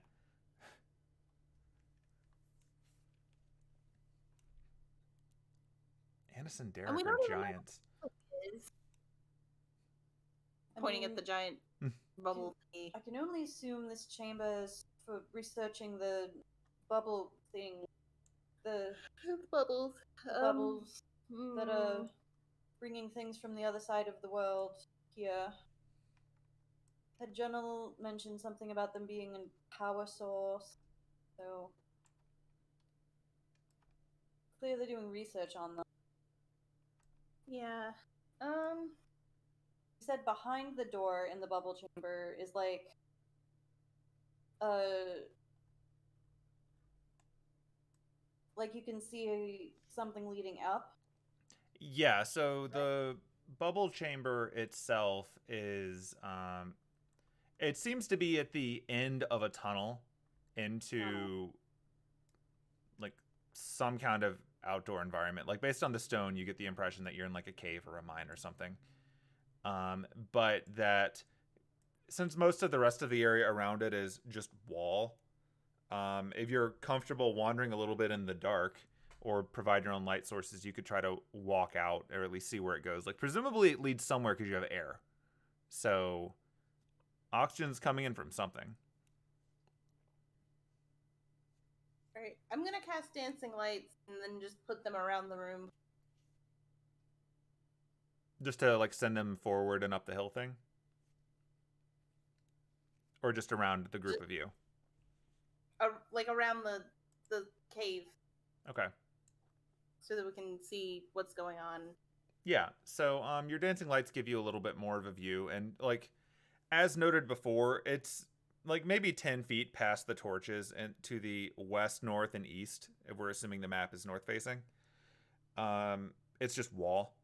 Anise and Derek are giants. Pointing at the giant bubble thingy. I can only assume this chamber is for researching the bubble thing. The bubbles. Bubbles that are bringing things from the other side of the world here. Had Journal mentioned something about them being a power source, so clearly they're doing research on them. Yeah. He said behind the door in the bubble chamber is like you can see something leading up. Yeah, so the bubble chamber itself is it seems to be at the end of a tunnel into like some kind of outdoor environment. Like based on the stone, you get the impression that you're in like a cave or a mine or something. But that since most of the rest of the area around it is just wall, if you're comfortable wandering a little bit in the dark or provide your own light sources, you could try to walk out or at least see where it goes. Like presumably it leads somewhere because you have air. So oxygen's coming in from something. Alright, I'm gonna cast dancing lights and then just put them around the room. Just to like send them forward and up the hill thing? Or just around the group of you? Like around the cave. Okay. So that we can see what's going on. Yeah, so your dancing lights give you a little bit more of a view, and like as noted before, it's like maybe 10 feet past the torches and to the west, north, and east, if we're assuming the map is north facing. It's just wall.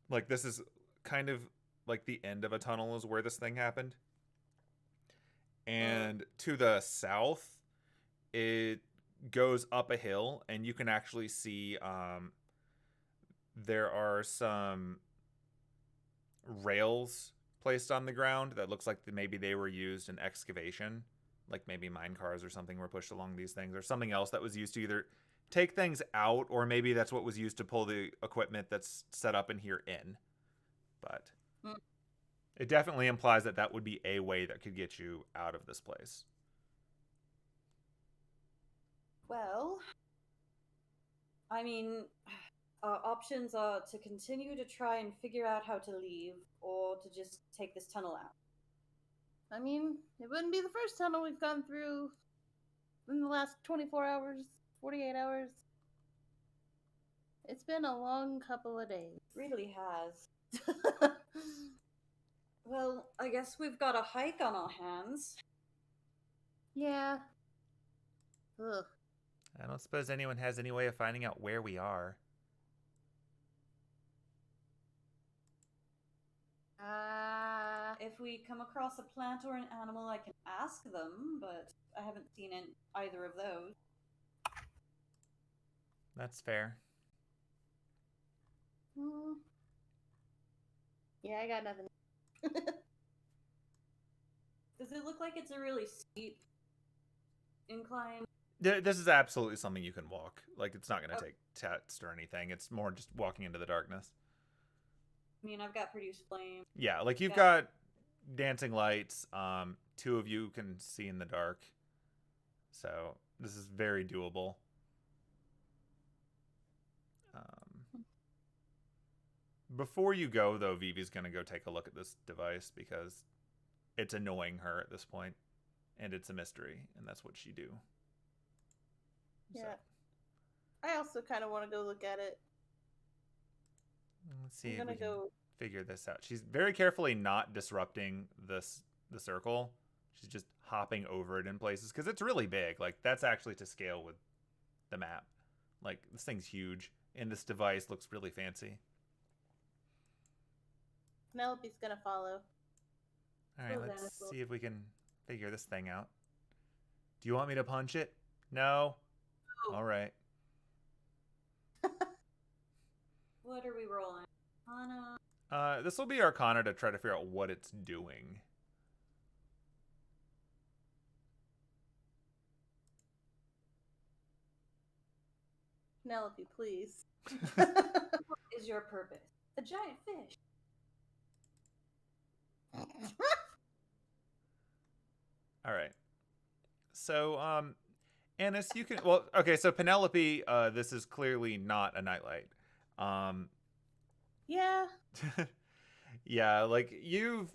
Like this is kind of like the end of a tunnel is where this thing happened. And to the south, it goes up a hill, and you can actually see there are some rails placed on the ground that looks like maybe they were used in excavation, like maybe mine cars or something were pushed along these things, or something else that was used to either take things out, or maybe that's what was used to pull the equipment that's set up in here in. But it definitely implies that that would be a way that could get you out of this place. Well, I mean, our options are to continue to try and figure out how to leave, or to just take this tunnel out. I mean, it wouldn't be the first tunnel we've gone through in the last 24 hours, 48 hours. It's been a long couple of days. It really has. Well, I guess we've got a hike on our hands. Yeah. Ugh. I don't suppose anyone has any way of finding out where we are. If we come across a plant or an animal, I can ask them, but I haven't seen either of those. That's fair. Yeah, I got nothing. Does it look like it's a really steep incline? This is absolutely something you can walk. Like, it's not going to take tests or anything. It's more just walking into the darkness. I mean, I've got produce flame. Yeah, like you've got dancing lights. 2 of you can see in the dark. So this is very doable. Before you go, though, Vivi's going to go take a look at this device because it's annoying her at this point, and it's a mystery, and that's what she do. Yeah. So, I also kind of want to go look at it. let's see I'm if we gonna can go. figure this out. She's very carefully not disrupting the circle. She's just hopping over it in places because it's really big. Like, that's actually to scale with the map. Like, this thing's huge, and this device looks really fancy. Penelope's gonna follow. All right, let's see if we can figure this thing out. Do you want me to punch it? No? Oh. All right. What are we rolling? Arcana? This will be Arcana to try to figure out what it's doing. Penelope, please. What is your purpose? A giant fish. All right. So, Anise, you can. Well, okay. So Penelope, this is clearly not a nightlight. Yeah. Yeah, like you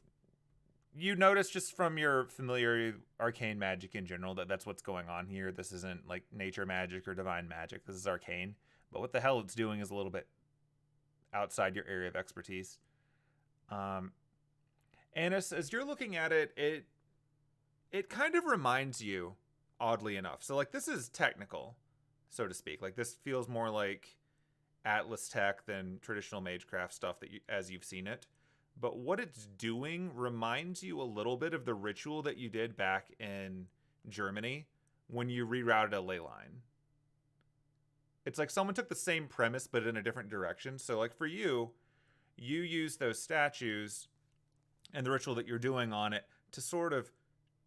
notice just from your familiarity with arcane magic in general that that's what's going on here. This isn't like nature magic or divine magic. This is arcane. But what the hell it's doing is a little bit outside your area of expertise. Anise, as you're looking at it, it kind of reminds you, oddly enough. So, like, this is technical, so to speak. Like, this feels more like Atlas tech than traditional magecraft stuff that as you've seen it. But what it's doing reminds you a little bit of the ritual that you did back in Germany when you rerouted a ley line. It's like someone took the same premise but in a different direction. So, like, for you use those statues and the ritual that you're doing on it to sort of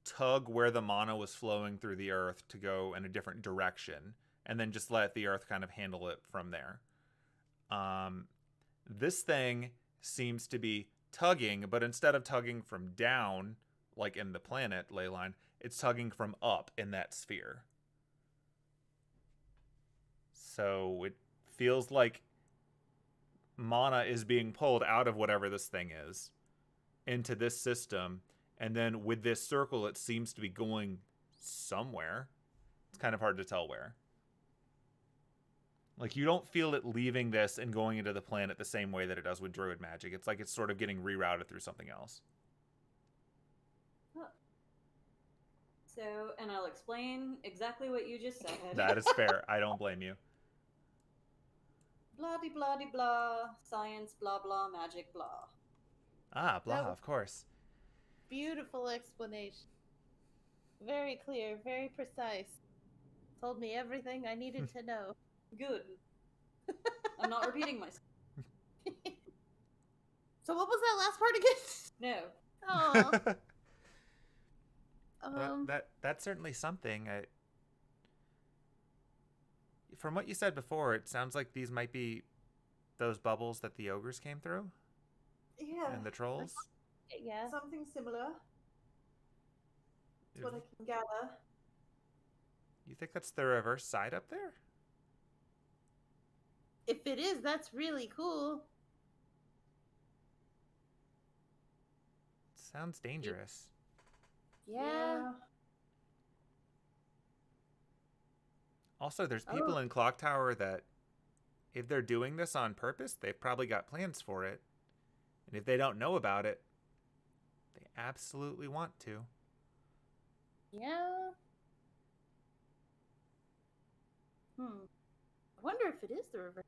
tug where the mana was flowing through the earth to go in a different direction, and then just let the earth kind of handle it from there. This thing seems to be tugging, but instead of tugging from down, like in the planet ley line, it's tugging from up in that sphere. So it feels like mana is being pulled out of whatever this thing is into this system, and then with this circle it seems to be going somewhere. It's kind of hard to tell where. Like, you don't feel it leaving this and going into the planet the same way that it does with druid magic. It's like it's sort of getting rerouted through something else. So, and I'll explain exactly what you just said. That is fair. I don't blame you. Blah-de-blah-de-blah, science, blah blah, magic, blah. Ah, blah, of course. Beautiful explanation. Very clear, very precise. Told me everything I needed to know. Good. I'm not repeating myself. So what was that last part again? No. Oh. That's certainly something. From what you said before, it sounds like these might be those bubbles that the ogres came through. Yeah. And the trolls. Yeah. Something similar. That's what I can gather. You think that's the reverse side up there? If it is, that's really cool. Sounds dangerous. Yeah. Also, there's people in Clock Tower that, if they're doing this on purpose, they've probably got plans for it. And if they don't know about it, they absolutely want to. Yeah. I wonder if it is the reverse.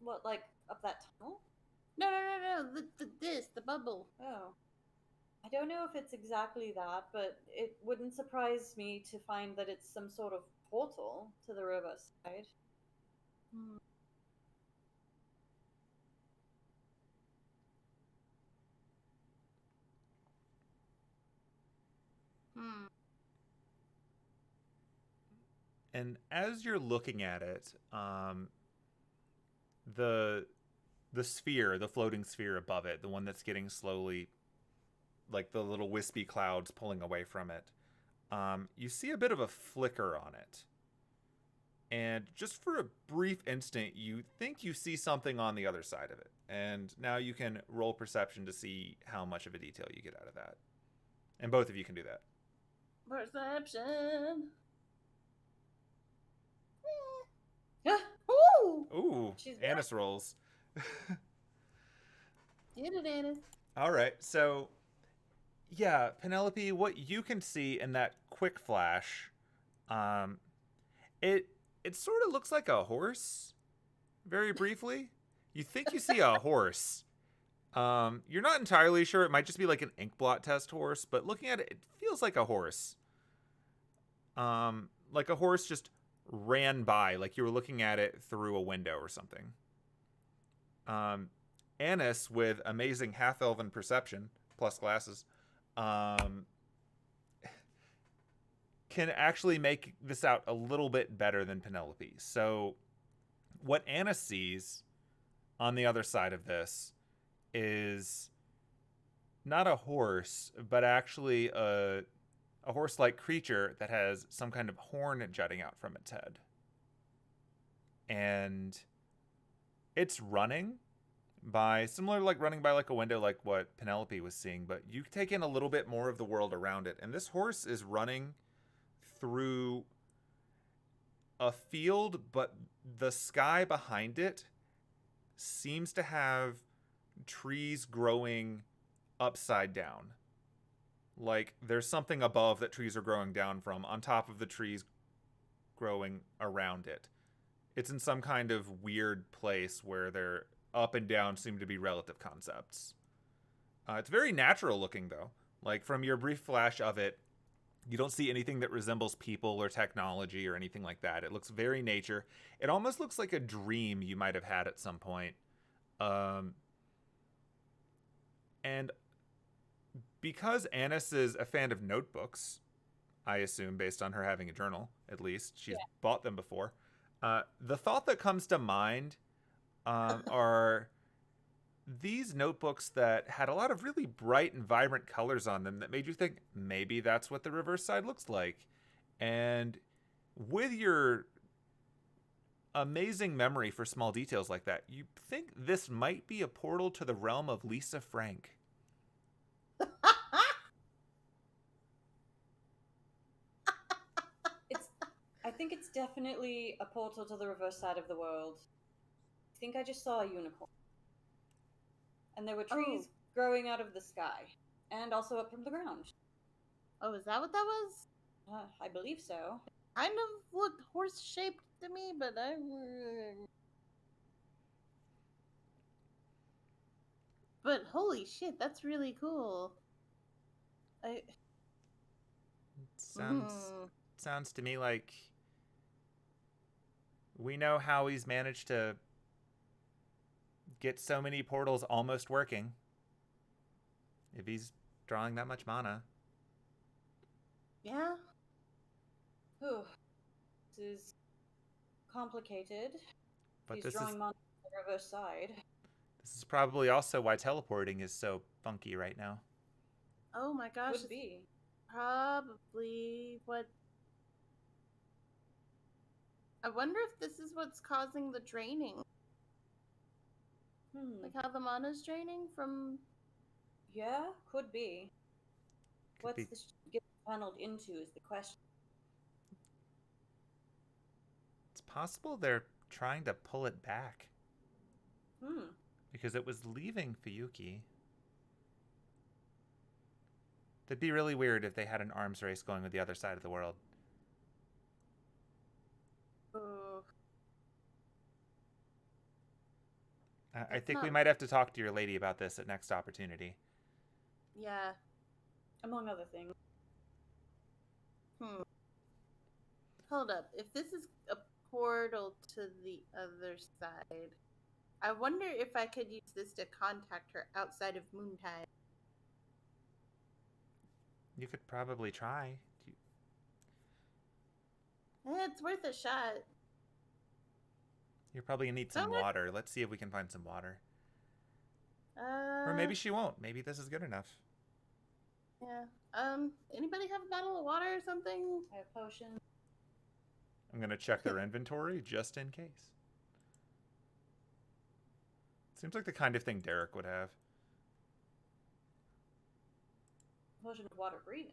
What, like up that tunnel? No. The bubble. Oh. don't know if it's exactly that, but it wouldn't surprise me to find that it's some sort of portal to the riverside. Hmm. Hmm. And as you're looking at it, the sphere, the floating sphere above it, the one that's getting slowly, like the little wispy clouds pulling away from it, you see a bit of a flicker on it. And just for a brief instant, you think you see something on the other side of it. And now you can roll perception to see how much of a detail you get out of that. And both of you can do that. Perception. Ooh! Ooh, She's Anise rolls. Get it, Anise. All right, so yeah, Penelope, what you can see in that quick flash, um, it sort of looks like a horse. Very briefly, you think you see a horse. You're not entirely sure. It might just be like an ink blot test horse, but looking at it, it feels like a horse. Like a horse just ran by, like you were looking at it through a window or something. Anise, with amazing half-elven perception plus glasses, can actually make this out a little bit better than Penelope. So, what Anise sees on the other side of this is not a horse, but actually a horse-like creature that has some kind of horn jutting out from its head. And it's running by, similar to like running by like a window like what Penelope was seeing, but you take in a little bit more of the world around it. And this horse is running through a field, but the sky behind it seems to have trees growing upside down. Like there's something above that trees are growing down from, on top of the trees growing around it. It's in some kind of weird place where their up and down seem to be relative concepts. It's very natural looking, though. Like from your brief flash of it, you don't see anything that resembles people or technology or anything like that. It looks very nature. It almost looks like a dream you might have had at some point. And because Anise is a fan of notebooks, I assume, based on her having a journal, at least. She's bought them before. The thought that comes to mind are these notebooks that had a lot of really bright and vibrant colors on them that made you think maybe that's what the reverse side looks like. And with your amazing memory for small details like that, you think this might be a portal to the realm of Lisa Frank. I think it's definitely a portal to the reverse side of the world. I think I just saw a unicorn. And there were trees growing out of the sky. And also up from the ground. Oh, is that what that was? I believe so. Kind of looked horse-shaped to me, but I... But holy shit, that's really cool. Sounds to me like we know how he's managed to get so many portals almost working. If he's drawing that much mana. Yeah. Ooh. This is complicated. But He's drawing mana on the reverse side. This is probably also why teleporting is so funky right now. Oh my gosh. Would be. Probably what... I wonder if this is what's causing the draining. Like how the mana's draining from... Yeah, could be. Could be. This get funneled into is the question. It's possible they're trying to pull it back. Because it was leaving Fuyuki. It'd be really weird if they had an arms race going with the other side of the world. I think we might have to talk to your lady about this at next opportunity. Yeah. among other things. Hold up. If this is a portal to the other side, I wonder if I could use this to contact her outside of Moontide. You could probably try. It's worth a shot. You're probably gonna need some water. Let's see if we can find some water. Or maybe she won't. Maybe this is good enough. Yeah. Anybody have a bottle of water or something? I have potions. I'm gonna check their inventory just in case. Seems like the kind of thing Derek would have. Potion of water breathing.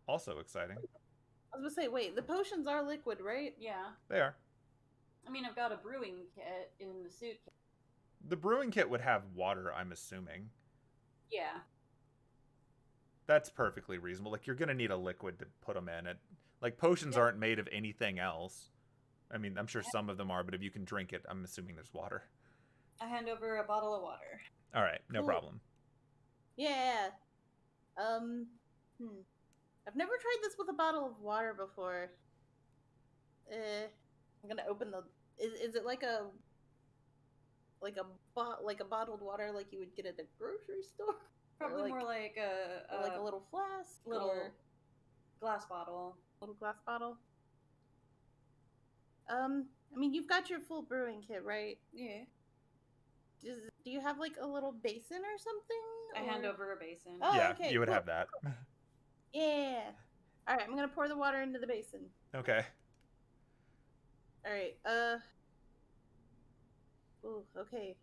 Also exciting. I was gonna say, wait, the potions are liquid, right? Yeah. They are. I mean, I've got a brewing kit in the suitcase. The brewing kit would have water, I'm assuming. Yeah. That's perfectly reasonable. Like, you're gonna need a liquid to put them in. Like, potions aren't made of anything else. I mean, I'm sure some of them are, but if you can drink it, I'm assuming there's water. I hand over a bottle of water. All right, no problem. Yeah. I've never tried this with a bottle of water before. I'm gonna open the. Is it like a bottled water like you would get at the grocery store? Probably more like a little flask, little glass bottle. Little glass bottle. I mean, you've got your full brewing kit, right? Yeah. Do you have like a little basin or something? I hand over a basin. Oh, yeah, okay, you would cool. have that. Yeah. All right, I'm gonna pour the water into the basin. Okay. All right. Ooh, okay.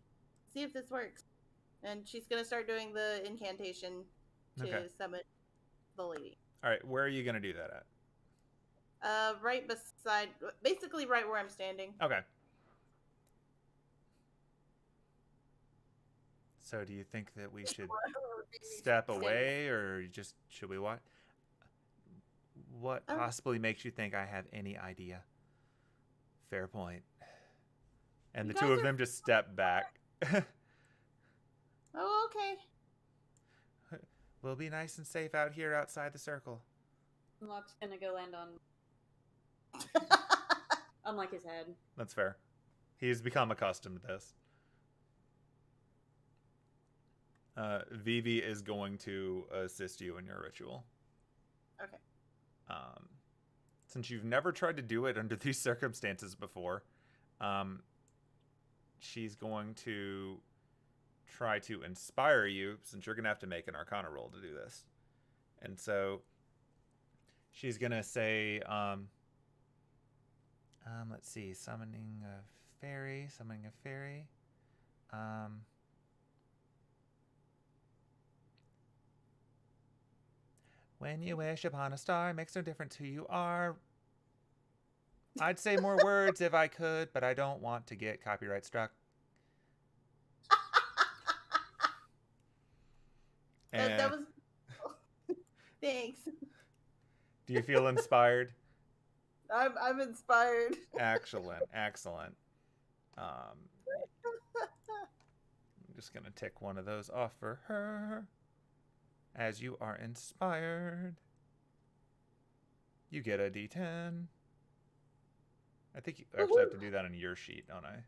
See if this works. And she's gonna start doing the incantation to summon the lady. All right, where are you gonna do that at? Right beside, basically right where I'm standing. Okay. So do you think that we should step away, or should we what? What possibly makes you think I have any idea? Fair point. And the two of them just step back. Oh, okay. We'll be nice and safe out here outside the circle. Locke's gonna go land on like his head. That's fair. He's become accustomed to this. Vivi is going to assist you in your ritual. Okay. Since you've never tried to do it under these circumstances before, she's going to try to inspire you, since you're going to have to make an Arcana roll to do this. And so she's going to say, let's see, summoning a fairy. When you wish upon a star, it makes no difference who you are. I'd say more words if I could, but I don't want to get copyright struck. That was... Thanks. Do you feel inspired? I'm inspired. Excellent. I'm just going to tick one of those off for her. As you are inspired, you get a D10. I think you actually have to do that on your sheet, don't I? I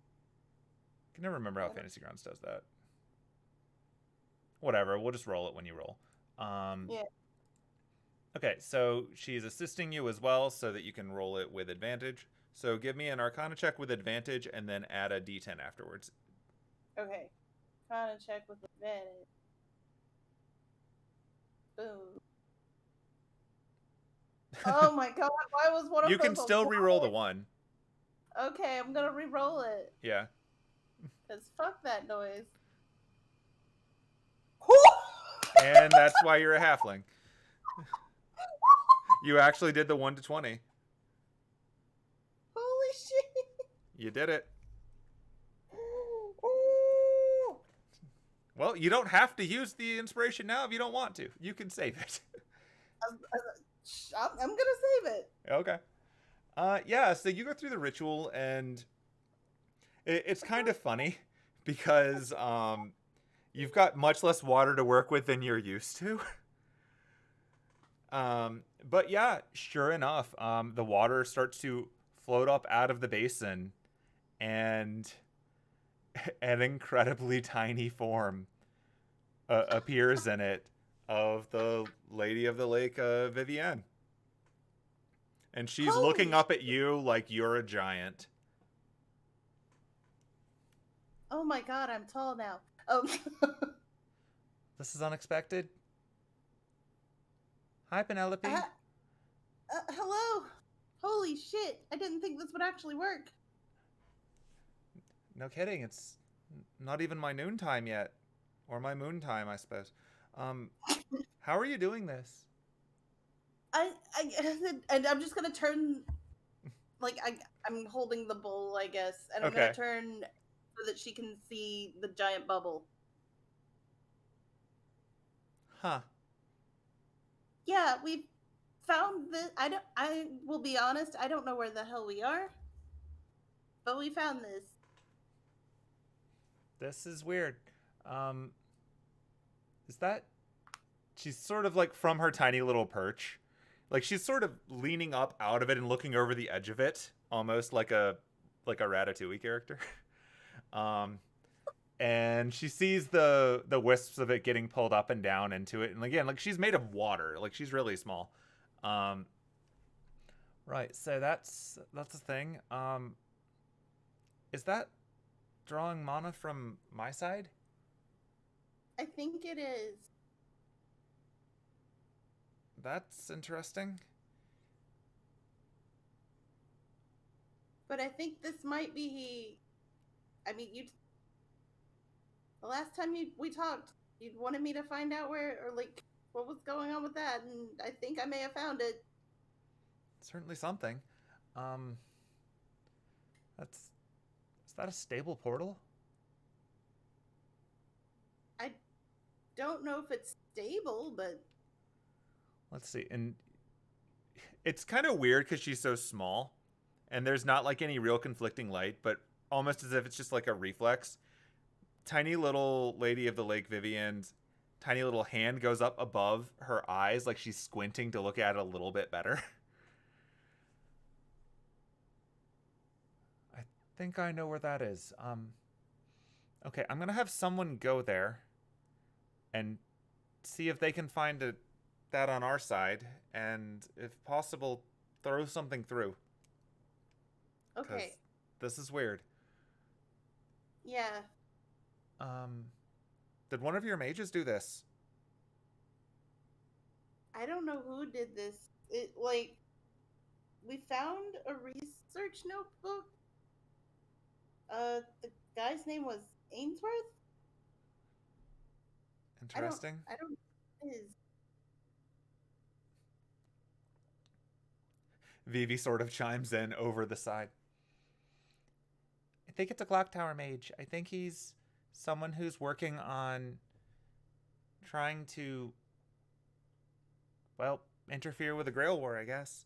can never remember how Fantasy Grounds does that. Whatever, we'll just roll it when you roll. Yeah. Okay, so she's assisting you as well so that you can roll it with advantage. So give me an Arcana check with advantage and then add a D10 afterwards. Okay. Arcana check with advantage. Boom. Oh my god, why was one of You can those still a re-roll the 1. Okay, I'm gonna re-roll it. Yeah. Because fuck that noise. And that's why you're a halfling. You actually did the 1 to 20. Holy shit. You did it. Well, you don't have to use the inspiration now if you don't want to. You can save it. I'm gonna save it. Okay. Yeah, so you go through the ritual, and it's kind of funny because you've got much less water to work with than you're used to. But yeah, sure enough, the water starts to float up out of the basin, and an incredibly tiny form appears in it of the Lady of the Lake, Vivienne. And she's looking Holy up at you like you're a giant. Oh my god, I'm tall now. Oh. This is unexpected. Hi, Penelope. Hello. Holy shit. I didn't think this would actually work. No kidding. It's not even my noon time yet. Or my moon time, I suppose. How are you doing this? I and I'm just gonna turn, like, I'm holding the bowl, I guess, and I'm Okay. gonna turn so that she can see the giant bubble. Huh. Yeah, we found the. I will be honest. I don't know where the hell we are, but we found this. This is weird. Is that... She's sort of like from her tiny little perch. Like she's sort of leaning up out of it and looking over the edge of it, almost like a Ratatouille character. um and she sees the wisps of it getting pulled up and down into it. And again, like she's made of water. Like she's really small. Right, so that's the thing. Is that drawing mana from my side? I think it is. That's interesting. But I think this might be. I mean, you. The last time we talked, you wanted me to find out where, or like, what was going on with that, and I think I may have found it. Certainly something. That's... Is that a stable portal? I don't know if it's stable, but Let's see. And it's kind of weird because she's so small, and there's not like any real conflicting light, but almost as if it's just like a reflex. Tiny little Lady of the Lake Vivienne's tiny little hand goes up above her eyes, like she's squinting to look at it a little bit better. I think I know where that is. Okay, I'm gonna have someone go there and see if they can find that on our side, and if possible, throw something through. okay. This is weird. Yeah. Did one of your mages do this? I don't know who did this. It, like, we found a research notebook. The guy's name was Ainsworth? Interesting. I don't know. Vivi sort of chimes in over the side. I think it's a clock tower mage. I think he's someone who's working on trying to, well, interfere with the Grail War, I guess.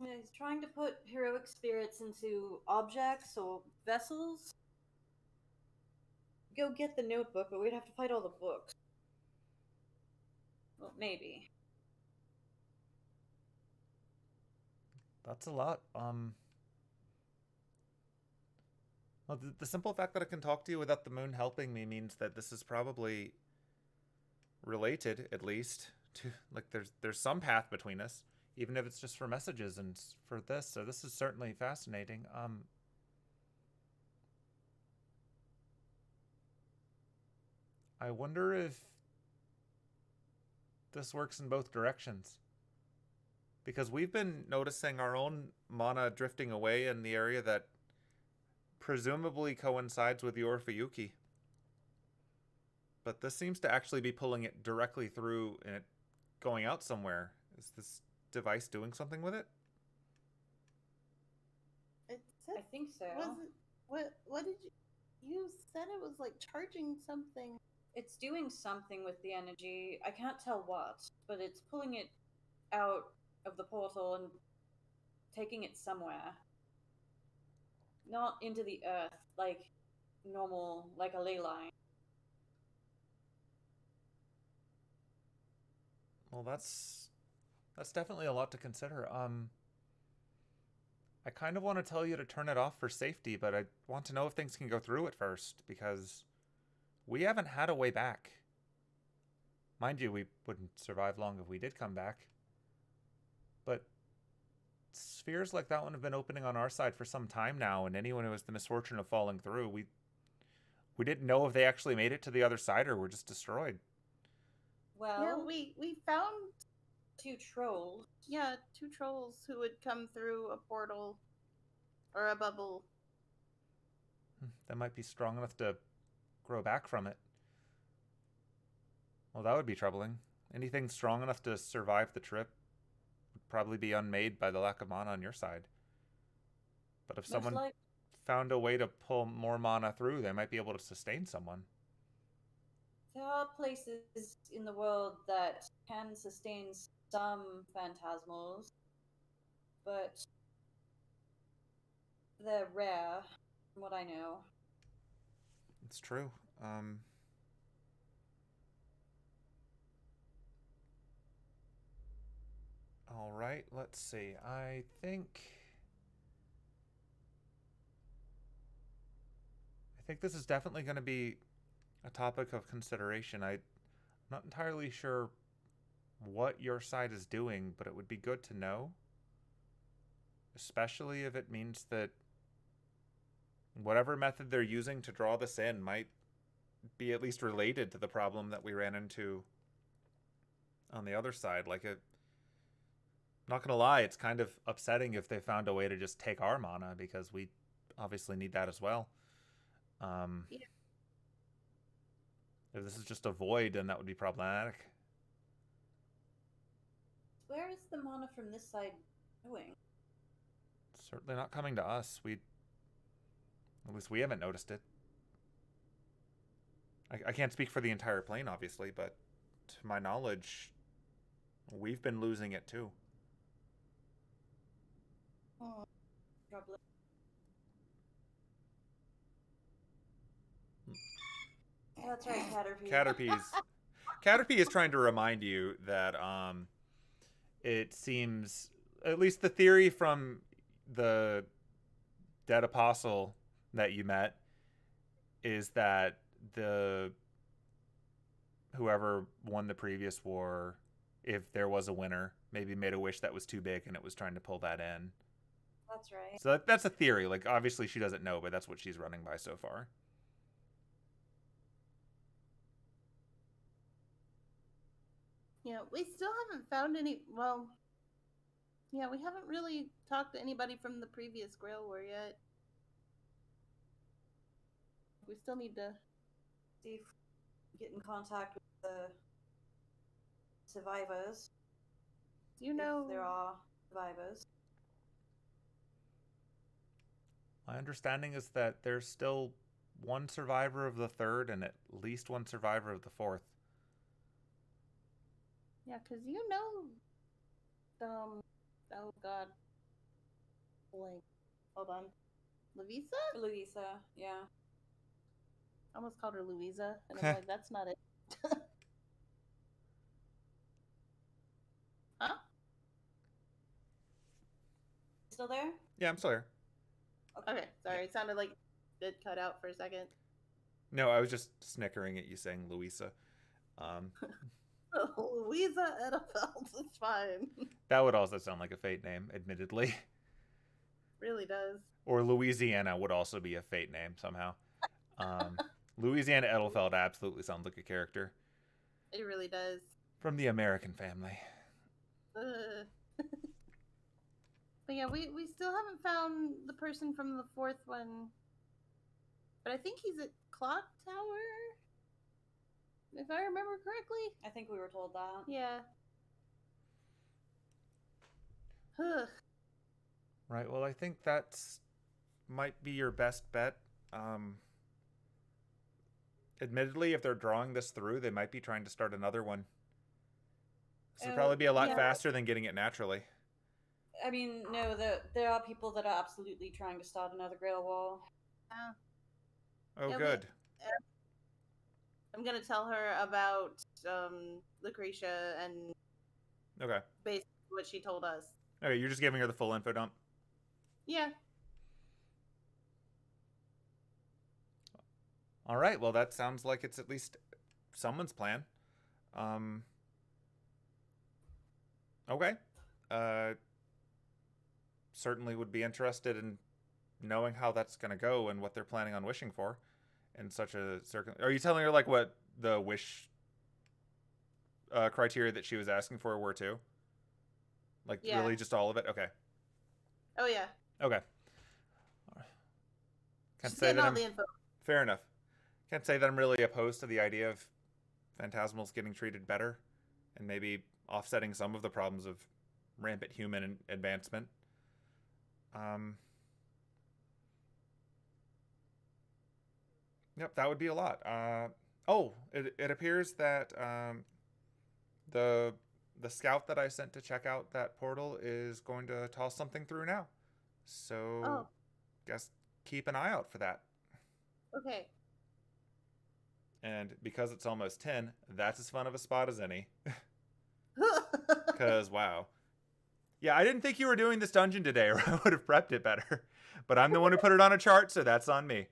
Yeah, he's trying to put heroic spirits into objects or vessels. Go get the notebook, but we'd have to fight all the books. Well, maybe. That's a lot. Well, the simple fact that I can talk to you without the moon helping me means that this is probably related, at least, to, like, there's some path between us, even if it's just for messages and for this. So this is certainly fascinating. I wonder if this works in both directions, because we've been noticing our own mana drifting away in the area that presumably coincides with your Fuyuki. But this seems to actually be pulling it directly through and it going out somewhere. Is this device doing something with it? It said, I think so. Was it, what did you said it was like charging something. It's doing something with the energy. I can't tell what, but it's pulling it out of the portal and taking it somewhere. Not into the earth, like normal, like a ley line. Well, that's definitely a lot to consider. I kind of want to tell you to turn it off for safety, but I want to know if things can go through it first, because we haven't had a way back. Mind you, we wouldn't survive long if we did come back. But spheres like that one have been opening on our side for some time now, and anyone who has the misfortune of falling through, we didn't know if they actually made it to the other side or were just destroyed. Well, Yeah, we found 2 trolls. yeah 2 trolls who would come through a portal or a bubble. They might be strong enough to grow back from it. Well, that would be troubling. Anything strong enough to survive the trip would probably be unmade by the lack of mana on your side. But if someone found a way to pull more mana through, they might be able to sustain someone. There are places in the world that can sustain some phantasmals, but they're rare, from what I know. It's true. All right, let's see. I think this is definitely going to be a topic of consideration. I'm not entirely sure what your side is doing, but it would be good to know, especially if it means that whatever method they're using to draw this in might be at least related to the problem that we ran into on the other side. Like, not gonna lie, it's kind of upsetting if they found a way to just take our mana, because we obviously need that as well. Yeah. If this is just a void, then that would be problematic. Where is the mana from this side going? Certainly not coming to us. At least we haven't noticed it. I can't speak for the entire plane, obviously, but to my knowledge, we've been losing it too. Oh, trouble. That's right, Caterpie. Caterpie is trying to remind you that it seems, at least the theory from the Dead Apostle that you met, is that whoever won the previous war, if there was a winner, maybe made a wish that was too big and it was trying to pull that in. That's right. So that's a theory. Like, obviously she doesn't know, but that's what she's running by so far. Yeah, we still haven't found any. Well, yeah, we haven't really talked to anybody from the previous Grail War yet. We still need to see if we get in contact with the survivors. Do you know if there are survivors? My understanding is that there's still one survivor of the third and at least one survivor of the fourth. Yeah, because oh god. Like, hold on. Louisa, yeah. I almost called her Louisa, and I'm like, that's not it. Huh? Still there? Yeah, I'm still here. Okay, sorry. It sounded like it cut out for a second. No, I was just snickering at you saying Louisa. Louisa Edefeld, it's fine. That would also sound like a Fate name, admittedly. Really does. Or Louisiana would also be a Fate name somehow. Louisiana Edelfeld absolutely sounds like a character. It really does. From the American Family. But yeah, we still haven't found the person from the fourth one. But I think he's at Clock Tower, if I remember correctly. I think we were told that. Yeah. Right, well, I think that's might be your best bet. Admittedly, if they're drawing this through, they might be trying to start another one. This would probably be a lot faster than getting it naturally. I mean, no, there are people that are absolutely trying to start another Grail War. Oh, good. I'm gonna tell her about Lucretia and Okay. Basically what she told us. Okay, you're just giving her the full info dump. Yeah. All right. Well, that sounds like it's at least someone's plan. Okay. Certainly would be interested in knowing how that's going to go and what they're planning on wishing for in such a Are you telling her like what the wish criteria that she was asking for were too? Like Yeah. really just all of it? Okay. Oh yeah. Okay. Can't She's say getting that all I'm the info. fair enough. Can't say that I'm really opposed to the idea of phantasmals getting treated better and maybe offsetting some of the problems of rampant human advancement. Yep, that would be a lot. It appears that the scout that I sent to check out that portal is going to toss something through now. So, guess keep an eye out for that. Okay. And because it's almost 10, that's as fun of a spot as any. Because, wow. Yeah, I didn't think you were doing this dungeon today, or I would have prepped it better. But I'm the one who put it on a chart, so that's on me.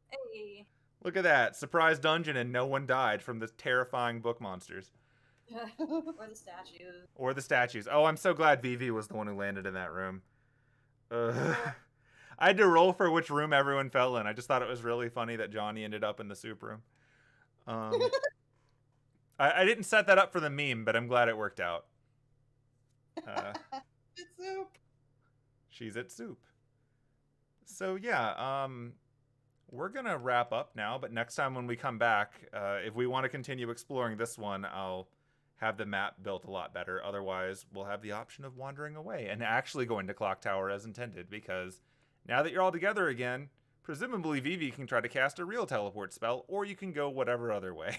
Hey. Look at that. Surprise dungeon, and no one died from the terrifying book monsters. Or the statues. Or the statues. Oh, I'm so glad Vivi was the one who landed in that room. I had to roll for which room everyone fell in. I just thought it was really funny that Johnny ended up in the soup room. I didn't set that up for the meme, but I'm glad it worked out. It's soup. She's at soup. So yeah, we're gonna wrap up now. But next time when we come back, if we want to continue exploring this one, I'll have the map built a lot better. Otherwise, we'll have the option of wandering away and actually going to Clock Tower as intended. Because now that you're all together again, presumably Vivi can try to cast a real teleport spell, or you can go whatever other way.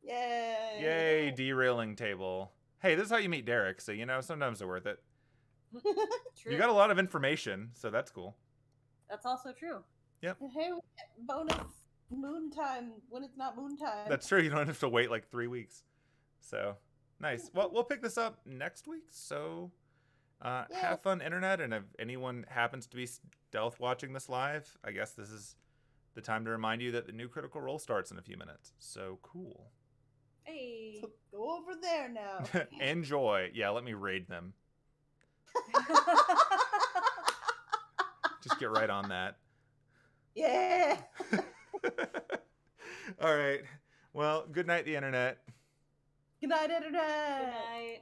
Yay! Yay, derailing table. Hey, this is how you meet Derek, so sometimes they're worth it. True. You got a lot of information, so that's cool. That's also true. Hey, we get bonus moon time when it's not moon time. That's true. You don't have to wait like 3 weeks. So, nice. Well, we'll pick this up next week, so have fun, Internet, and if anyone happens to be stealth watching this live, I guess this is the time to remind you that the new Critical Role starts in a few minutes. So, cool. Hey. So go over there now. Enjoy. Yeah, let me raid them. Just get right on that. Yeah. All right. Well, good night, the Internet. Good night, Internet. Good night.